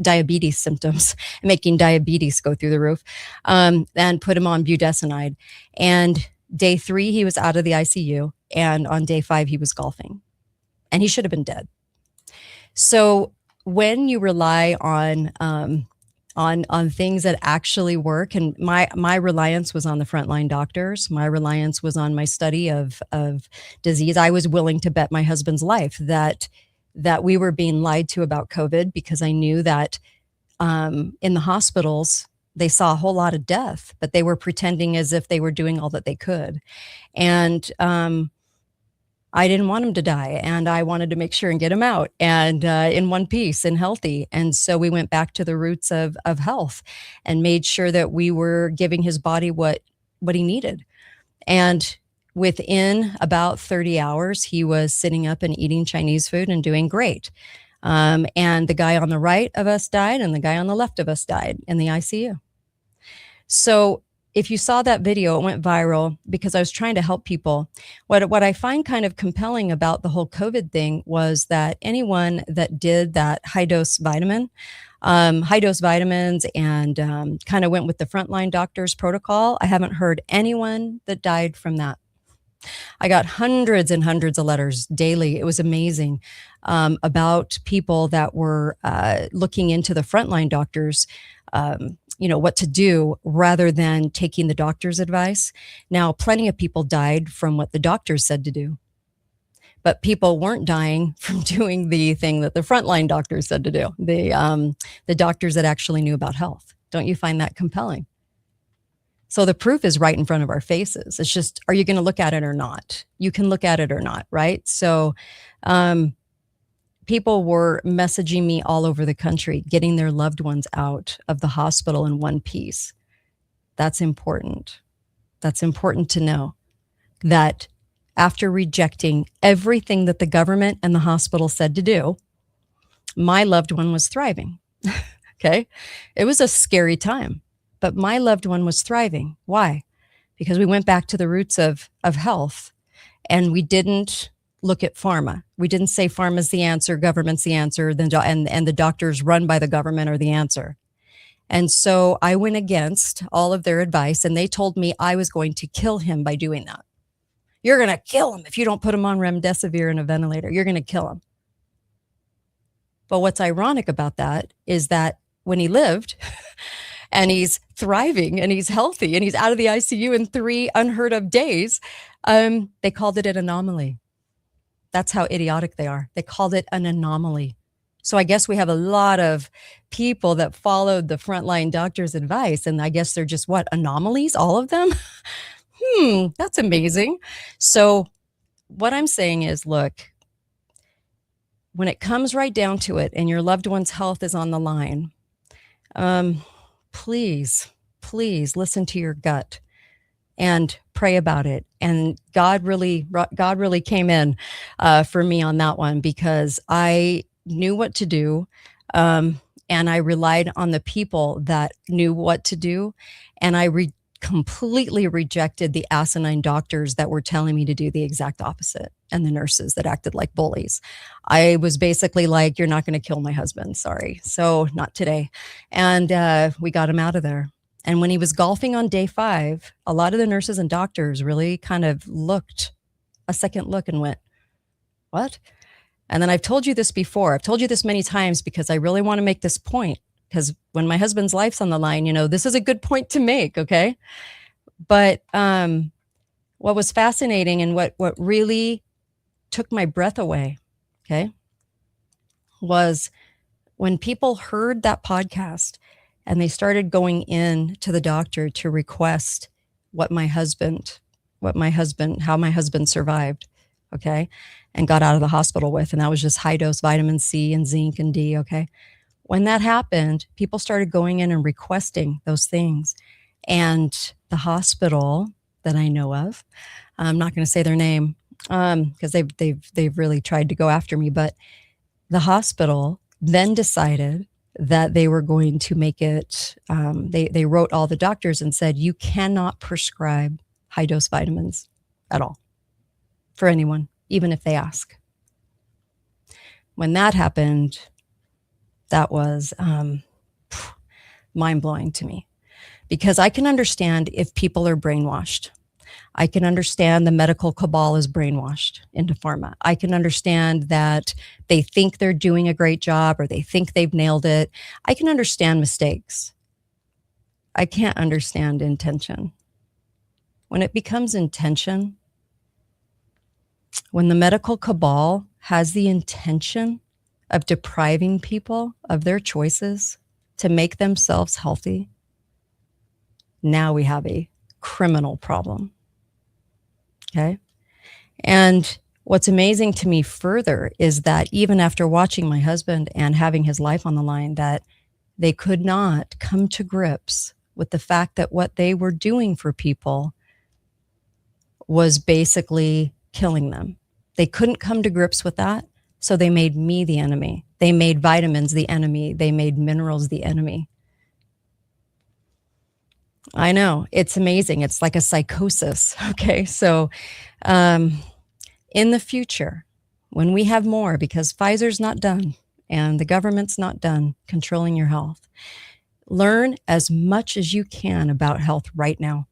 diabetes symptoms, making diabetes go through the roof, and put him on budesonide. And day 3, he was out of the ICU. And on day 5, he was golfing. And he should have been dead. So when you rely on things that actually work. And my reliance was on the frontline doctors. My reliance was on my study of disease. I was willing to bet my husband's life that we were being lied to about COVID, because I knew that in the hospitals, they saw a whole lot of death, but they were pretending as if they were doing all that they could. And I didn't want him to die, and I wanted to make sure and get him out and in one piece and healthy. And so we went back to the roots of health and made sure that we were giving his body what he needed. And within about 30 hours, he was sitting up and eating Chinese food and doing great. And the guy on the right of us died, and the guy on the left of us died in the ICU. So if you saw that video, it went viral because I was trying to help people. What I find kind of compelling about the whole COVID thing was that anyone that did that high dose vitamins and kind of went with the frontline doctor's protocol, I haven't heard anyone that died from that. I got hundreds and hundreds of letters daily. It was amazing, about people that were looking into the frontline doctors, what to do rather than taking the doctor's advice. Now, plenty of people died from what the doctors said to do, but people weren't dying from doing the thing that the frontline doctors said to do, the doctors that actually knew about health. Don't you find that compelling? So the proof is right in front of our faces. It's just, are you going to look at it or not? You can look at it or not, right? So people were messaging me all over the country, getting their loved ones out of the hospital in one piece. That's important. That's important to know that after rejecting everything that the government and the hospital said to do, my loved one was thriving. Okay. It was a scary time, but my loved one was thriving. Why? Because we went back to the roots of health, and we didn't look at pharma. We didn't say pharma's the answer, government's the answer, and the doctors run by the government are the answer. And so I went against all of their advice, and they told me I was going to kill him by doing that. You're going to kill him if you don't put him on remdesivir and a ventilator. You're going to kill him. But what's ironic about that is that when he lived and he's thriving and he's healthy and he's out of the ICU in 3 unheard of days, they called it an anomaly. That's how idiotic they are. They called it an anomaly. So I guess we have a lot of people that followed the frontline doctor's advice, and I guess they're just anomalies, all of them? That's amazing. So what I'm saying is, look, when it comes right down to it and your loved one's health is on the line, please listen to your gut and pray about it. And God really came in for me on that one, because I knew what to do. And I relied on the people that knew what to do. And I completely rejected the asinine doctors that were telling me to do the exact opposite, and the nurses that acted like bullies. I was basically like, you're not going to kill my husband. Sorry. So not today. And we got him out of there. And when he was golfing on day 5, a lot of the nurses and doctors really kind of looked a second look and went, what? And then I've told you this before. I've told you this many times because I really want to make this point, because when my husband's life's on the line, this is a good point to make. Okay. But what was fascinating and what really took my breath away, okay, was when people heard that podcast and they started going in to the doctor to request how my husband survived, okay, and got out of the hospital with, and that was just high dose vitamin C and zinc and D, okay. When that happened, people started going in and requesting those things. And the hospital that I know of, I'm not going to say their name because they've really tried to go after me, but the hospital then decided that they were going to make it, they wrote all the doctors and said, you cannot prescribe high dose vitamins at all for anyone, even if they ask. When that happened, that was mind-blowing to me, because I can understand if people are brainwashed. I can understand the medical cabal is brainwashed into pharma. I can understand that they think they're doing a great job or they think they've nailed it. I can understand mistakes. I can't understand intention. When it becomes intention, when the medical cabal has the intention of depriving people of their choices to make themselves healthy, now we have a criminal problem. Okay. And what's amazing to me further is that even after watching my husband and having his life on the line, that they could not come to grips with the fact that what they were doing for people was basically killing them. They couldn't come to grips with that. So they made me the enemy. They made vitamins the enemy. They made minerals the enemy. I know, it's amazing. It's like a psychosis. Okay. So in the future, when we have more, because Pfizer's not done and the government's not done controlling your health, learn as much as you can about health right now.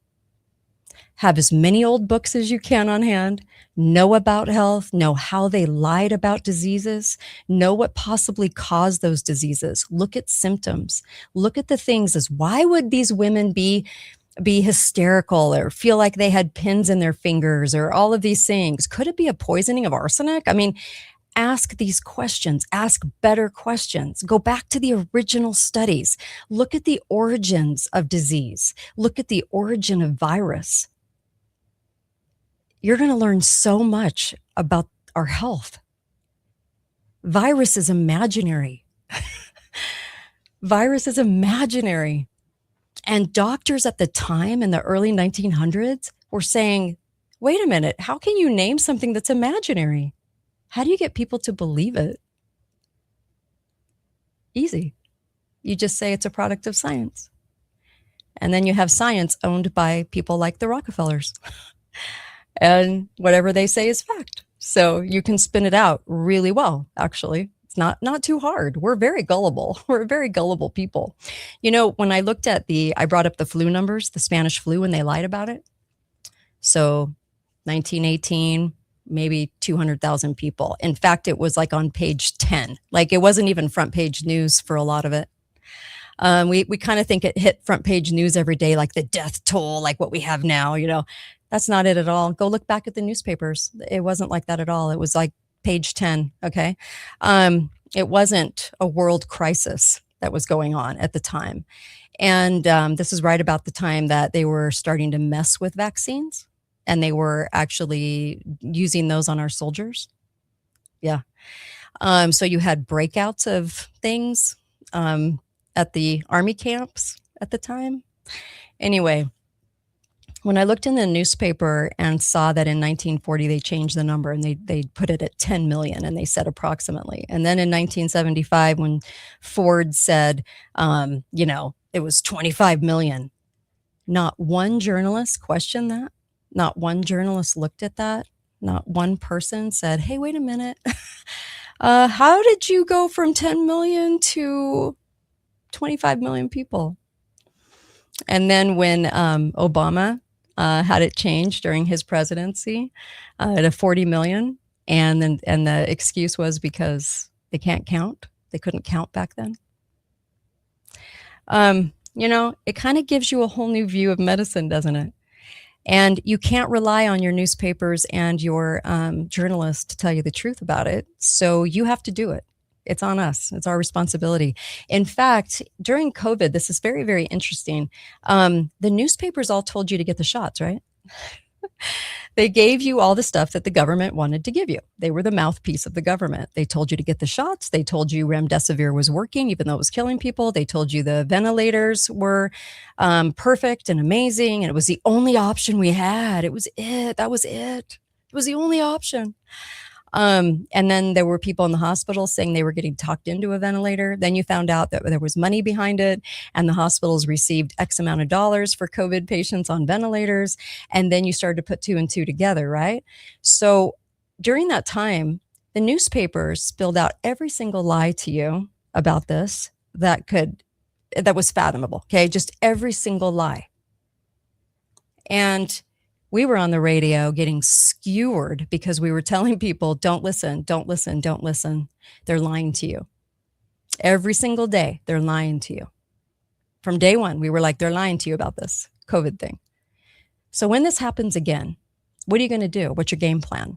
Have as many old books as you can on hand. Know about health. Know how they lied about diseases. Know what possibly caused those diseases. Look at symptoms. Look at the things as, why would these women be hysterical or feel like they had pins in their fingers or all of these things? Could it be a poisoning of arsenic? I mean, ask these questions. Ask better questions. Go back to the original studies. Look at the origins of disease. Look at the origin of virus. You're going to learn so much about our health. Virus is imaginary. Virus is imaginary. And doctors at the time in the early 1900s were saying, wait a minute, how can you name something that's imaginary? How do you get people to believe it? Easy. You just say it's a product of science. And then you have science owned by people like the Rockefellers. And whatever they say is fact. So you can spin it out really well, actually. It's not too hard. We're very gullible. We're very gullible people. You know, when I looked at I brought up the flu numbers, the Spanish flu, and they lied about it. So 1918, maybe 200,000 people. In fact, it was like on page 10. Like it wasn't even front page news for a lot of it. We kind of think it hit front page news every day, like the death toll, like what we have now, you know. That's not it at all. Go look back at the newspapers. It wasn't like that at all. It was like page 10, okay? It wasn't a world crisis that was going on at the time. And this is right about the time that they were starting to mess with vaccines, and they were actually using those on our soldiers. Yeah. So you had breakouts of things at the army camps at the time. Anyway, when I looked in the newspaper and saw that in 1940 they changed the number and they put it at 10 million and they said approximately. And then in 1975, when Ford said, it was 25 million, not one journalist questioned that. Not one journalist looked at that. Not one person said, hey, wait a minute. How did you go from 10 million to 25 million people? And then when Obama had it changed during his presidency to 40 million, and the excuse was because they can't count. They couldn't count back then. It kind of gives you a whole new view of medicine, doesn't it? And you can't rely on your newspapers and your journalists to tell you the truth about it. So you have to do it. It's on us. It's our responsibility. In fact, during COVID, this is very, very interesting. The newspapers all told you to get the shots, right? They gave you all the stuff that the government wanted to give you. They were the mouthpiece of the government. They told you to get the shots. They told you remdesivir was working, even though it was killing people. They told you the ventilators were perfect and amazing, and it was the only option we had. It was it. That was it. It was the only option. And then there were people in the hospital saying they were getting talked into a ventilator. Then you found out that there was money behind it, and the hospitals received X amount of dollars for COVID patients on ventilators. And then you started to put two and two together, right? So during that time, the newspapers spilled out every single lie to you about this that was fathomable. Okay. Just every single lie. And we were on the radio getting skewered because we were telling people, don't listen, don't listen, don't listen. They're lying to you. Every single day, they're lying to you. From day one, we were like, they're lying to you about this COVID thing. So when this happens again, what are you going to do? What's your game plan?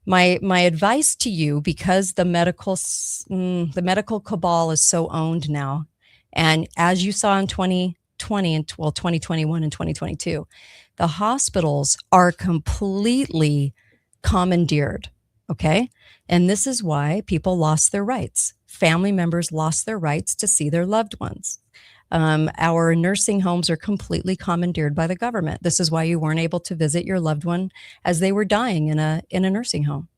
My advice to you, because the medical cabal is so owned now, and as you saw in 2020 and 2021 and 2022, the hospitals are completely commandeered, okay? And this is why people lost their rights. Family members lost their rights to see their loved ones. Our nursing homes are completely commandeered by the government. This is why you weren't able to visit your loved one as they were dying in a nursing home.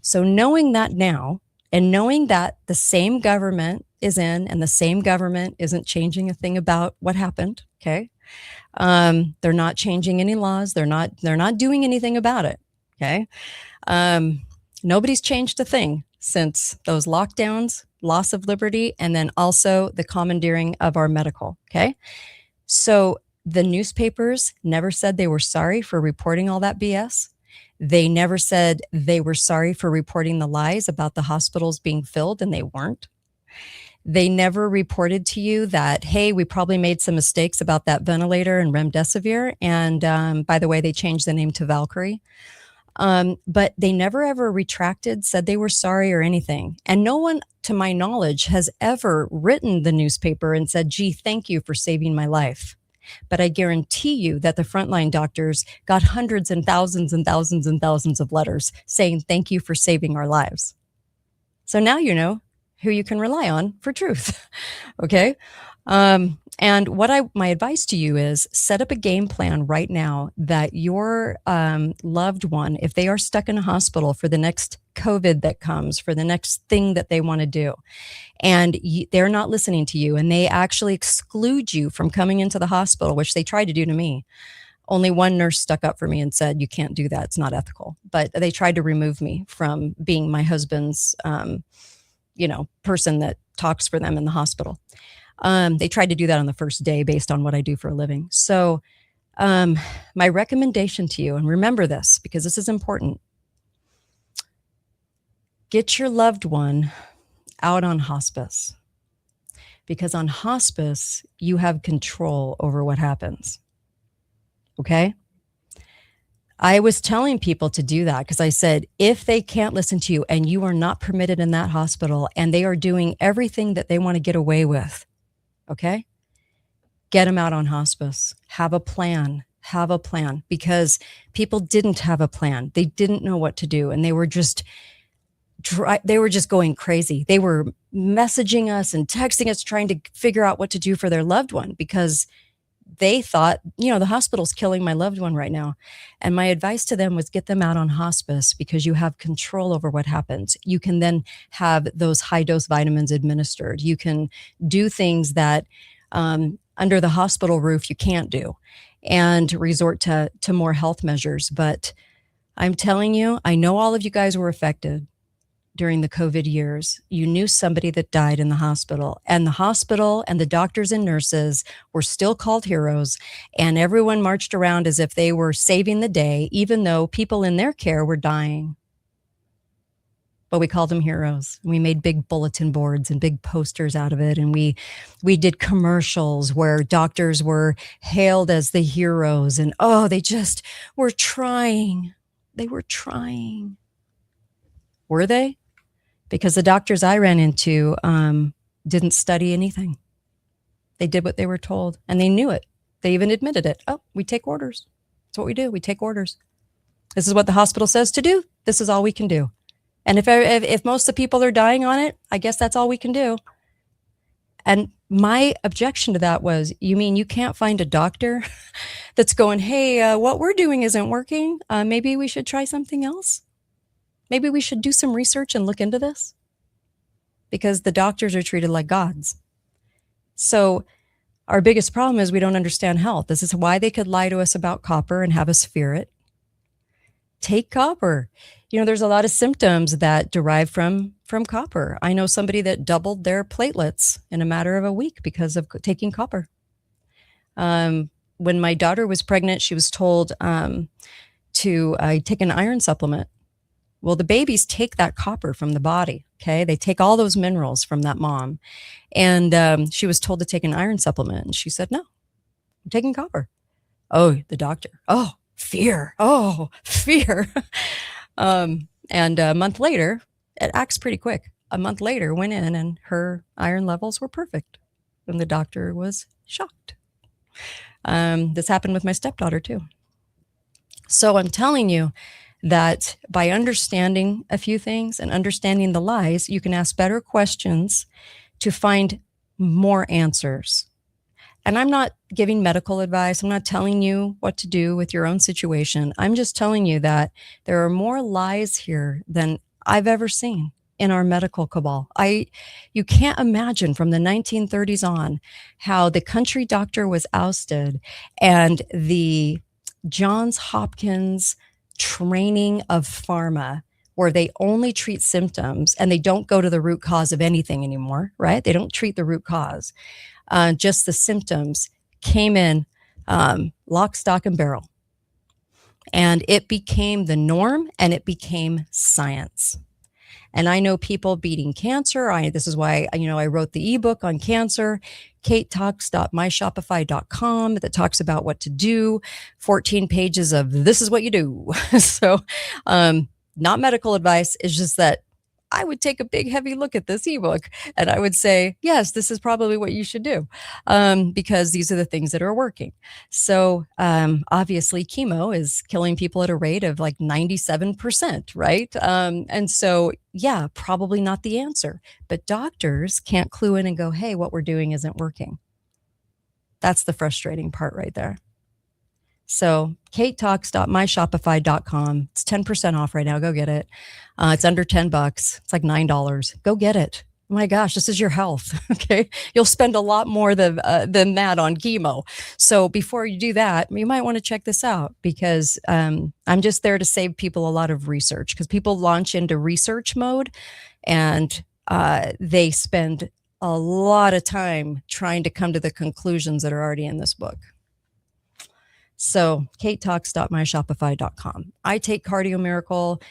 So knowing that now, and knowing that the same government is in and the same government isn't changing a thing about what happened, okay? They're not changing any laws. They're not doing anything about it. Okay. Nobody's changed a thing since those lockdowns, loss of liberty, and then also the commandeering of our medical. Okay. So the newspapers never said they were sorry for reporting all that BS. They never said they were sorry for reporting the lies about the hospitals being filled, and they weren't. They never reported to you that, hey, we probably made some mistakes about that ventilator and remdesivir. And by the way, they changed the name to Valkyrie. But they never ever retracted, said they were sorry or anything. And no one, to my knowledge, has ever written the newspaper and said, gee, thank you for saving my life. But I guarantee you that the frontline doctors got hundreds and thousands and thousands and thousands of letters saying, thank you for saving our lives. So now you know who you can rely on for truth. Okay. And my advice to you is set up a game plan right now that your loved one, if they are stuck in a hospital for the next COVID that comes, for the next thing that they want to do, and they're not listening to you, and they actually exclude you from coming into the hospital, which they tried to do to me. Only one nurse stuck up for me and said, you can't do that. It's not ethical. But they tried to remove me from being my husband's, person that talks for them in the hospital. They tried to do that on the first day based on what I do for a living. So my recommendation to you, and remember this because this is important, get your loved one out on hospice, because on hospice, you have control over what happens. Okay? I was telling people to do that because I said, if they can't listen to you and you are not permitted in that hospital and they are doing everything that they want to get away with, okay, get them out on hospice. Have a plan, because people didn't have a plan. They didn't know what to do. And they were just going crazy. They were messaging us and texting us, trying to figure out what to do for their loved one because they thought, the hospital's killing my loved one right now. And my advice to them was get them out on hospice because you have control over what happens. You can then have those high dose vitamins administered. You can do things that under the hospital roof you can't do, and resort to more health measures. But I'm telling you, I know all of you guys were affected during the COVID years. You knew somebody that died in the hospital, and the doctors and nurses were still called heroes, and everyone marched around as if they were saving the day, even though people in their care were dying. But we called them heroes. We made big bulletin boards and big posters out of it. And we did commercials where doctors were hailed as the heroes, and they just were trying. They were trying. Were they? Because the doctors I ran into didn't study anything. They did what they were told, and they knew it. They even admitted it. Oh, we take orders. That's what we do. We take orders. This is what the hospital says to do. This is all we can do. And if most of the people are dying on it, I guess that's all we can do. And my objection to that was, you mean you can't find a doctor that's going, hey, what we're doing isn't working. Maybe we should try something else. Maybe we should do some research and look into this, because the doctors are treated like gods. So our biggest problem is we don't understand health. This is why they could lie to us about copper and have us fear it. Take copper. There's a lot of symptoms that derive from copper. I know somebody that doubled their platelets in a matter of a week because of taking copper. When my daughter was pregnant, she was told to take an iron supplement. Well, the babies take that copper from the body, okay? They take all those minerals from that mom. And she was told to take an iron supplement. And she said, no, I'm taking copper. Oh, the doctor. Oh, fear. Oh, fear. And a month later, it acts pretty quick. A month later, went in and her iron levels were perfect. And the doctor was shocked. This happened with my stepdaughter too. So I'm telling you, that by understanding a few things and understanding the lies, you can ask better questions to find more answers. And I'm not giving medical advice. I'm not telling you what to do with your own situation. I'm just telling you that there are more lies here than I've ever seen in our medical cabal. You can't imagine from the 1930s on how the country doctor was ousted and the Johns Hopkins training of pharma, where they only treat symptoms and they don't go to the root cause of anything anymore, right? They don't treat the root cause. Just the symptoms came in lock, stock, and barrel. And it became the norm, and it became science. And I know people beating cancer. This is why, I wrote the ebook on cancer, katetalks.myshopify.com, that talks about what to do, 14 pages of this is what you do. So, not medical advice. It's just that I would take a big, heavy look at this ebook and I would say, yes, this is probably what you should do, because these are the things that are working. So obviously, chemo is killing people at a rate of like 97%, right? And so, yeah, probably not the answer. But doctors can't clue in and go, hey, what we're doing isn't working. That's the frustrating part right there. So katetalks.myshopify.com. It's 10% off right now. Go get it. It's under $10. It's like $9. Go get it. Oh my gosh, this is your health. Okay. You'll spend a lot more than that on chemo. So before you do that, you might want to check this out, because I'm just there to save people a lot of research, because people launch into research mode and they spend a lot of time trying to come to the conclusions that are already in this book. So katetalks.myshopify.com. I take Cardio Miracle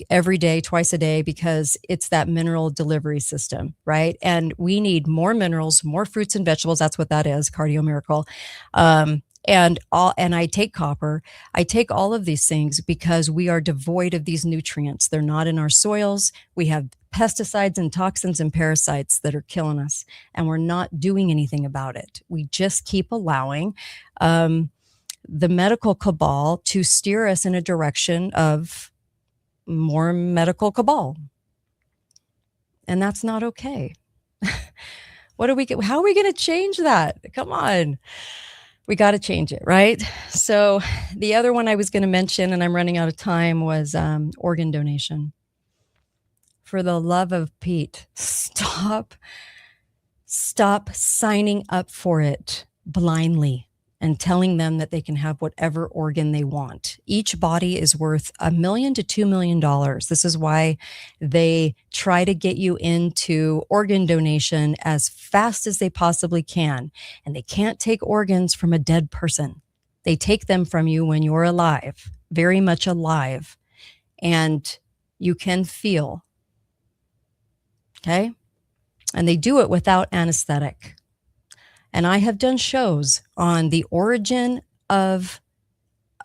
every day, twice a day, because it's that mineral delivery system, right? And we need more minerals, more fruits and vegetables. That's what that is, Cardio Miracle. And I take copper. I take all of these things because we are devoid of these nutrients. They're not in our soils. We have pesticides and toxins and parasites that are killing us, and we're not doing anything about it. We just keep allowing the medical cabal to steer us in a direction of more medical cabal. And that's not okay. How are we going to change that? Come on. We got to change it, right? So the other one I was going to mention, and I'm running out of time, was organ donation. For the love of Pete, stop signing up for it blindly and telling them that they can have whatever organ they want. Each body is worth $1 million to $2 million. This is why they try to get you into organ donation as fast as they possibly can. And they can't take organs from a dead person. They take them from you when you're alive, very much alive, and you can feel. Okay? And they do it without anesthetic. And I have done shows on the origin of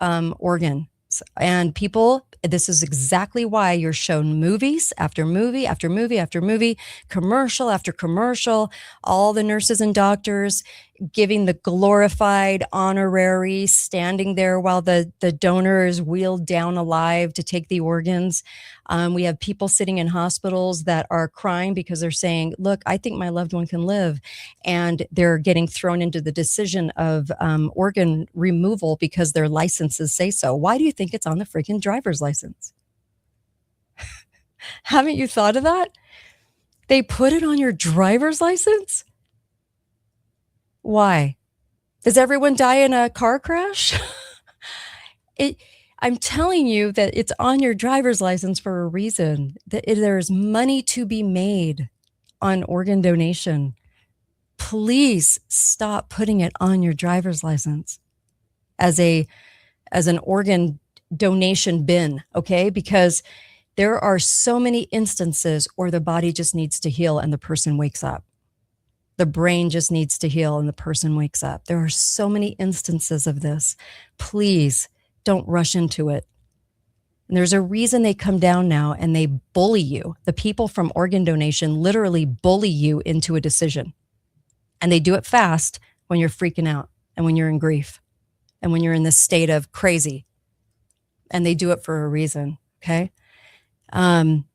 organs. And people, this is exactly why you're shown movies after movie after movie after movie, commercial after commercial, all the nurses and doctors giving the glorified honorary, standing there while the donor is wheeled down alive to take the organs. We have people sitting in hospitals that are crying because they're saying, look, I think my loved one can live. And they're getting thrown into the decision of organ removal because their licenses say so. Why do you think it's on the freaking driver's license? Haven't you thought of that? They put it on your driver's license? Why? Does everyone die in a car crash? I'm telling you that it's on your driver's license for a reason. There's money to be made on organ donation. Please stop putting it on your driver's license as an organ donation bin, okay? Because there are so many instances where the body just needs to heal and the person wakes up. The brain just needs to heal and the person wakes up. There are so many instances of this. Please don't rush into it. And there's a reason they come down now and they bully you. The people from organ donation literally bully you into a decision. And they do it fast when you're freaking out and when you're in grief and when you're in this state of crazy. And they do it for a reason, okay?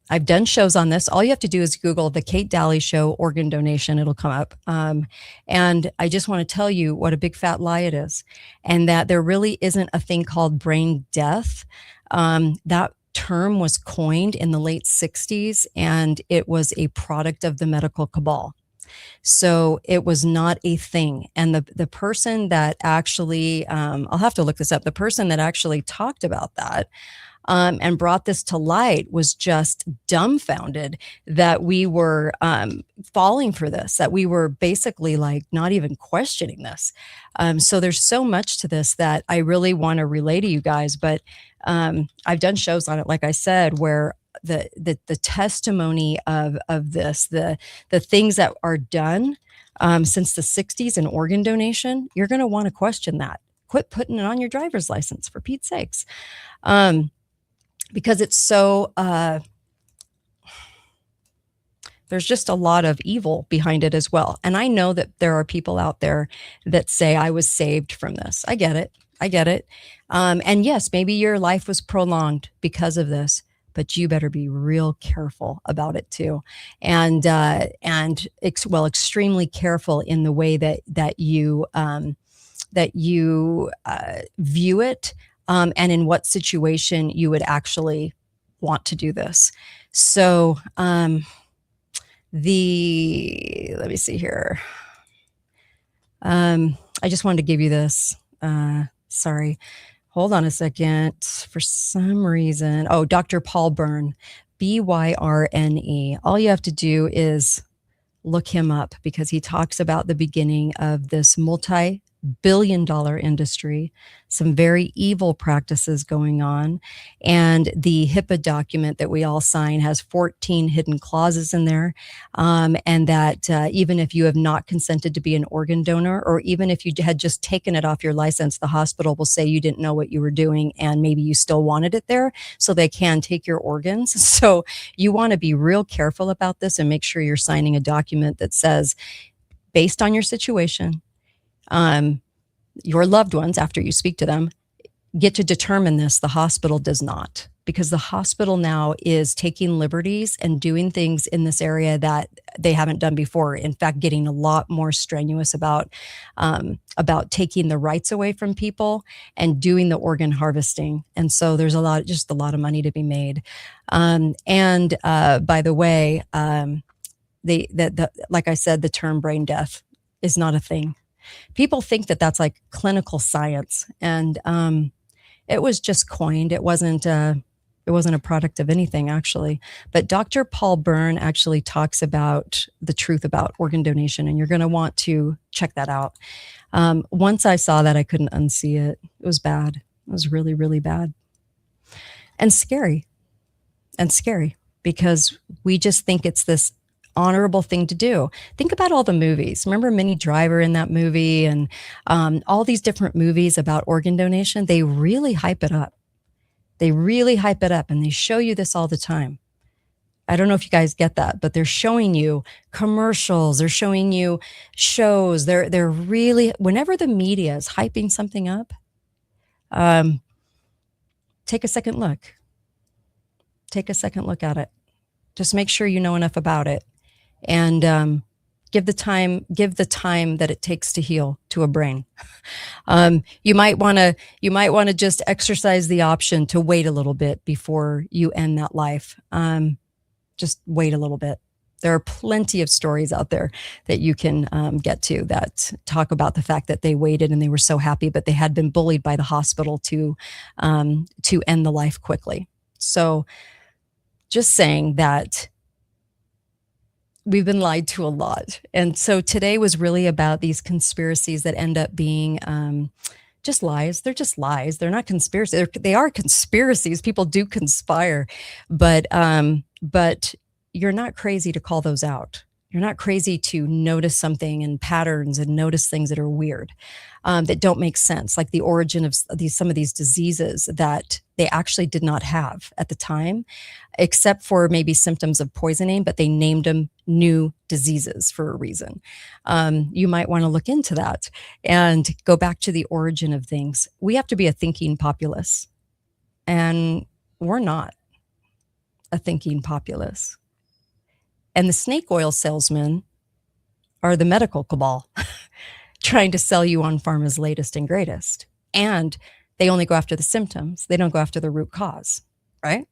I've done shows on this. All you have to do is Google the Kate Daly Show organ donation. It'll come up. And I just want to tell you what a big fat lie it is, and that there really isn't a thing called brain death. That term was coined in the late 60s, and it was a product of the medical cabal. So it was not a thing. And the person that actually, I'll have to look this up, the person that actually talked about that and brought this to light was just dumbfounded that we were falling for this, that we were basically like not even questioning this. So there's so much to this that I really want to relay to you guys, but I've done shows on it, like I said, where the testimony of this, the things that are done since the 60s in organ donation, you're going to want to question that. Quit putting it on your driver's license, for Pete's sakes. Because it's so There's just a lot of evil behind it as well. And I know that there are people out there that say, I was saved from this. I get it. I get it. And yes, maybe your life was prolonged because of this, but you better be real careful about it too. And extremely careful in the way that you view it, and in what situation you would actually want to do this. So, let me see here. I just wanted to give you this. Sorry. Hold on a second. For some reason. Oh, Dr. Paul Byrne, Byrne. All you have to do is look him up, because he talks about the beginning of this multi-billion-dollar industry, some very evil practices going on. And the HIPAA document that we all sign has 14 hidden clauses in there. And that even if you have not consented to be an organ donor, or even if you had just taken it off your license, the hospital will say you didn't know what you were doing and maybe you still wanted it there, so they can take your organs. So you want to be real careful about this and make sure you're signing a document that says, based on your situation, your loved ones, after you speak to them, get to determine this. The hospital does not, because the hospital now is taking liberties and doing things in this area that they haven't done before. In fact, getting a lot more strenuous about taking the rights away from people and doing the organ harvesting. And so there's a lot of money to be made. By the way, like I said, the term brain death is not a thing. People think that that's like clinical science, and it was just coined. It wasn't a product of anything, actually. But Dr. Paul Byrne actually talks about the truth about organ donation, and you're going to want to check that out. Once I saw that, I couldn't unsee it. It was bad. It was really, really bad, and scary, because we just think it's this honorable thing to do. Think about all the movies. Remember Minnie Driver in that movie, and all these different movies about organ donation? They really hype it up. And they show you this all the time. I don't know if you guys get that, but they're showing you commercials. They're showing you shows. They're really, whenever the media is hyping something up, take a second look. Take a second look at it. Just make sure you know enough about it. And give the time that it takes to heal to a brain. You might want to just exercise the option to wait a little bit before you end that life. Just wait a little bit. There are plenty of stories out there that you can get to that talk about the fact that they waited and they were so happy, but they had been bullied by the hospital to end the life quickly. So just saying that we've been lied to a lot. And so today was really about these conspiracies that end up being just lies. They're just lies. They're not conspiracies. They are conspiracies. People do conspire, but you're not crazy to call those out. You're not crazy to notice something and patterns and notice things that are weird, that don't make sense, like the origin of some of these diseases that they actually did not have at the time, except for maybe symptoms of poisoning, but they named them new diseases for a reason. You might want to look into that and go back to the origin of things. We have to be a thinking populace, and we're not a thinking populace. And the snake oil salesmen are the medical cabal trying to sell you on pharma's latest and greatest. And they only go after the symptoms. They don't go after the root cause, right?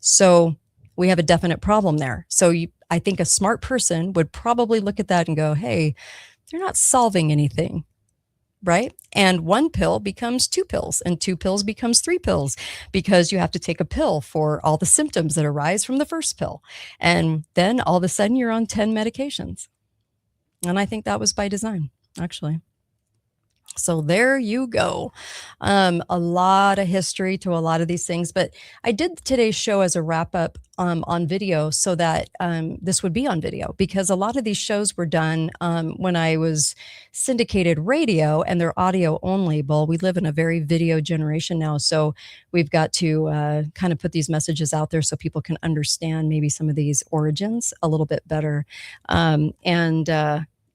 So we have a definite problem there. So I think a smart person would probably look at that and go, hey, they're not solving anything, right? And one pill becomes 2 pills, and 2 pills becomes 3 pills, because you have to take a pill for all the symptoms that arise from the first pill. And then all of a sudden you're on 10 medications. And I think that was by design, actually. So there you go. A lot of history to a lot of these things, but I did today's show as a wrap up on video so that this would be on video, because a lot of these shows were done when I was syndicated radio and they're audio only. Well, we live in a very video generation now, so we've got to kind of put these messages out there so people can understand maybe some of these origins a little bit better. And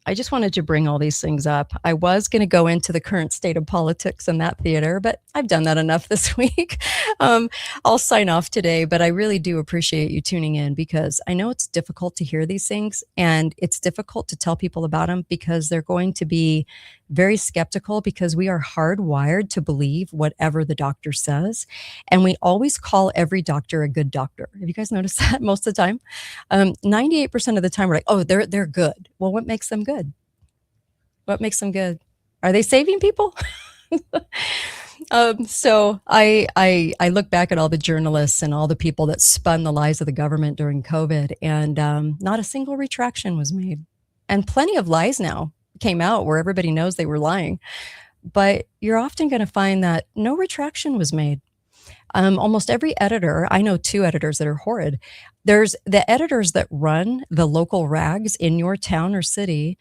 I just wanted to bring all these things up. I was going to go into the current state of politics in that theater, but I've done that enough this week. I'll sign off today, but I really do appreciate you tuning in, because I know it's difficult to hear these things and it's difficult to tell people about them, because they're going to be very skeptical, because we are hardwired to believe whatever the doctor says. And we always call every doctor a good doctor. Have you guys noticed that most of the time? 98% of the time we're like, oh, they're good. Well, what makes them good? What makes them good? Are they saving people? So I look back at all the journalists and all the people that spun the lies of the government during COVID, and not a single retraction was made. And plenty of lies now came out where everybody knows they were lying. But you're often going to find that no retraction was made. Almost every editor, I know 2 editors that are horrid. There's the editors that run the local rags in your town or city,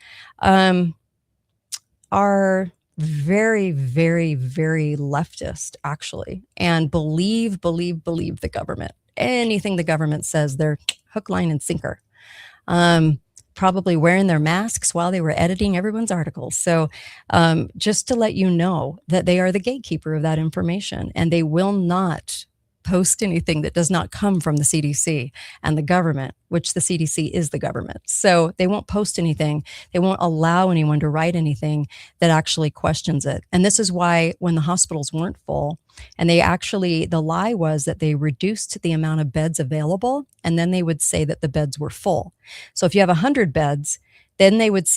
are very, very, very leftist, actually, and believe the government. Anything the government says, they're hook, line, and sinker. Probably wearing their masks while they were editing everyone's articles. So just to let you know that they are the gatekeeper of that information, and they will not post anything that does not come from the CDC and the government, which the CDC is the government. So they won't post anything. They won't allow anyone to write anything that actually questions it. And this is why when the hospitals weren't full, and the lie was that they reduced the amount of beds available, and then they would say that the beds were full. So if you have 100 beds, then they would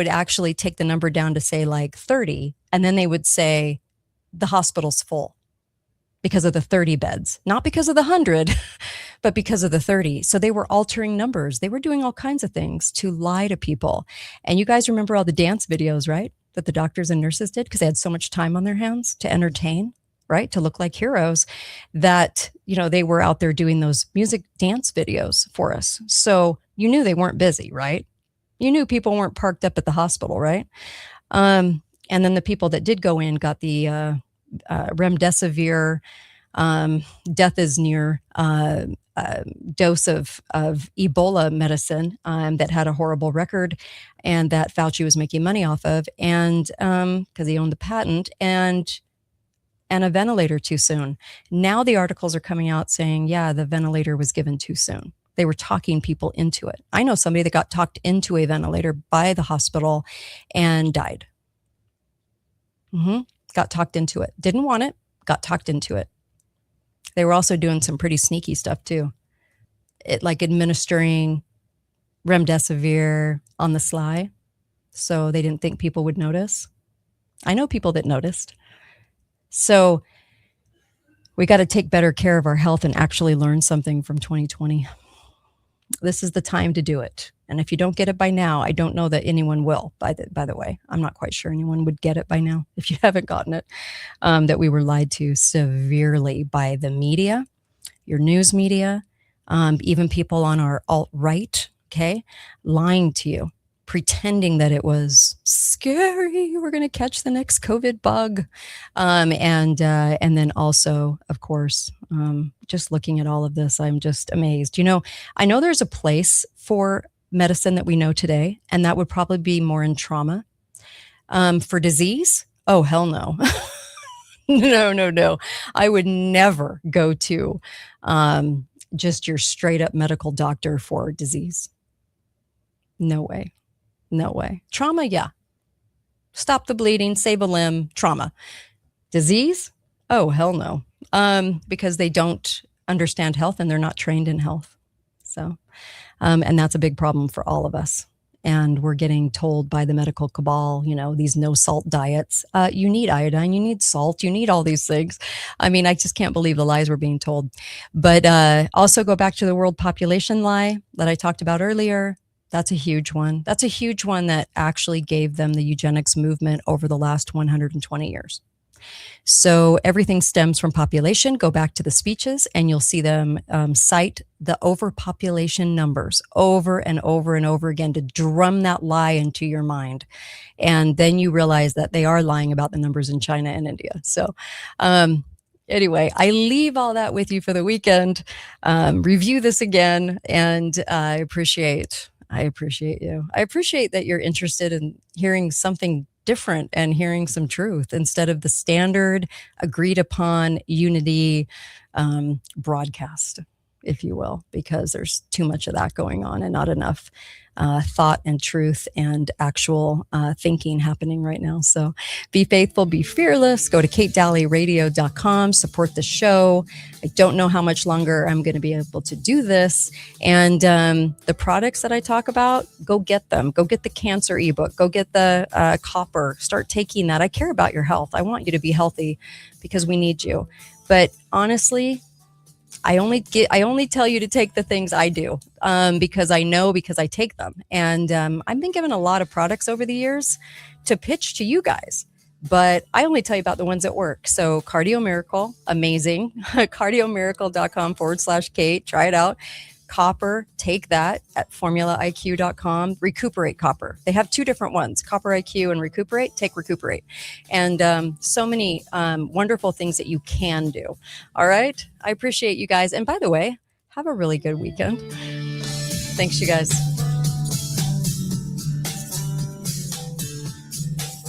actually take the number down to say like 30, and then they would say the hospital's full because of the 30 beds, not because of the 100, but because of the 30. So they were altering numbers. They were doing all kinds of things to lie to people. And you guys remember all the dance videos, right? That the doctors and nurses did, because they had so much time on their hands to entertain, right? To look like heroes, that, they were out there doing those music dance videos for us. So you knew they weren't busy, right? You knew people weren't parked up at the hospital, right? And then the people that did go in got the remdesivir, death is near dose of Ebola medicine that had a horrible record, and that Fauci was making money off of, and because he owned the patent, and a ventilator too soon. Now the articles are coming out saying, yeah, the ventilator was given too soon. They were talking people into it. I know somebody that got talked into a ventilator by the hospital and died. Got talked into it. Didn't want it, got talked into it. They were also doing some pretty sneaky stuff too. Like administering remdesivir on the sly, so they didn't think people would notice. I know people that noticed. So we got to take better care of our health and actually learn something from 2020. This is the time to do it. And if you don't get it by now, I don't know that anyone will, by the way. I'm not quite sure anyone would get it by now if you haven't gotten it, that we were lied to severely by the media, your news media, even people on our alt-right, okay, lying to you, pretending that it was scary. We're going to catch the next COVID bug. And then also, of course, just looking at all of this, I'm just amazed. I know there's a place for medicine that we know today, and that would probably be more in trauma. For disease, oh, hell no. No. I would never go to just your straight up medical doctor for disease. No way. Trauma, yeah. Stop the bleeding, save a limb, trauma. Disease? Oh, hell no. Because they don't understand health and they're not trained in health. So, and that's a big problem for all of us. And we're getting told by the medical cabal, these no salt diets. You need iodine, you need salt, you need all these things. I mean, I just can't believe the lies we're being told. But also go back to the world population lie that I talked about earlier. That's a huge one. That's a huge one that actually gave them the eugenics movement over the last 120 years. So everything stems from population. Go back to the speeches and you'll see them cite the overpopulation numbers over and over and over again to drum that lie into your mind. And then you realize that they are lying about the numbers in China and India. So anyway, I leave all that with you for the weekend. Review this again, and I appreciate you. I appreciate that you're interested in hearing something different and hearing some truth instead of the standard agreed upon unity broadcast, if you will, because there's too much of that going on and not enough thought and truth and actual thinking happening right now. So be faithful, be fearless. Go to katedalleyradio.com, support the show. I don't know how much longer I'm going to be able to do this. And the products that I talk about, go get them. Go get the cancer ebook. Go get the copper. Start taking that. I care about your health. I want you to be healthy because we need you. But honestly, I only tell you to take the things I do because I take them. And I've been given a lot of products over the years to pitch to you guys, but I only tell you about the ones that work. So Cardio Miracle, amazing. Cardiomiracle.com/Kate. Try it out. Copper, take that at formulaiq.com. Recuperate Copper. They have two different ones, Copper IQ and Recuperate. Take Recuperate. And so many wonderful things that you can do. All right. I appreciate you guys. And by the way, have a really good weekend. Thanks, you guys.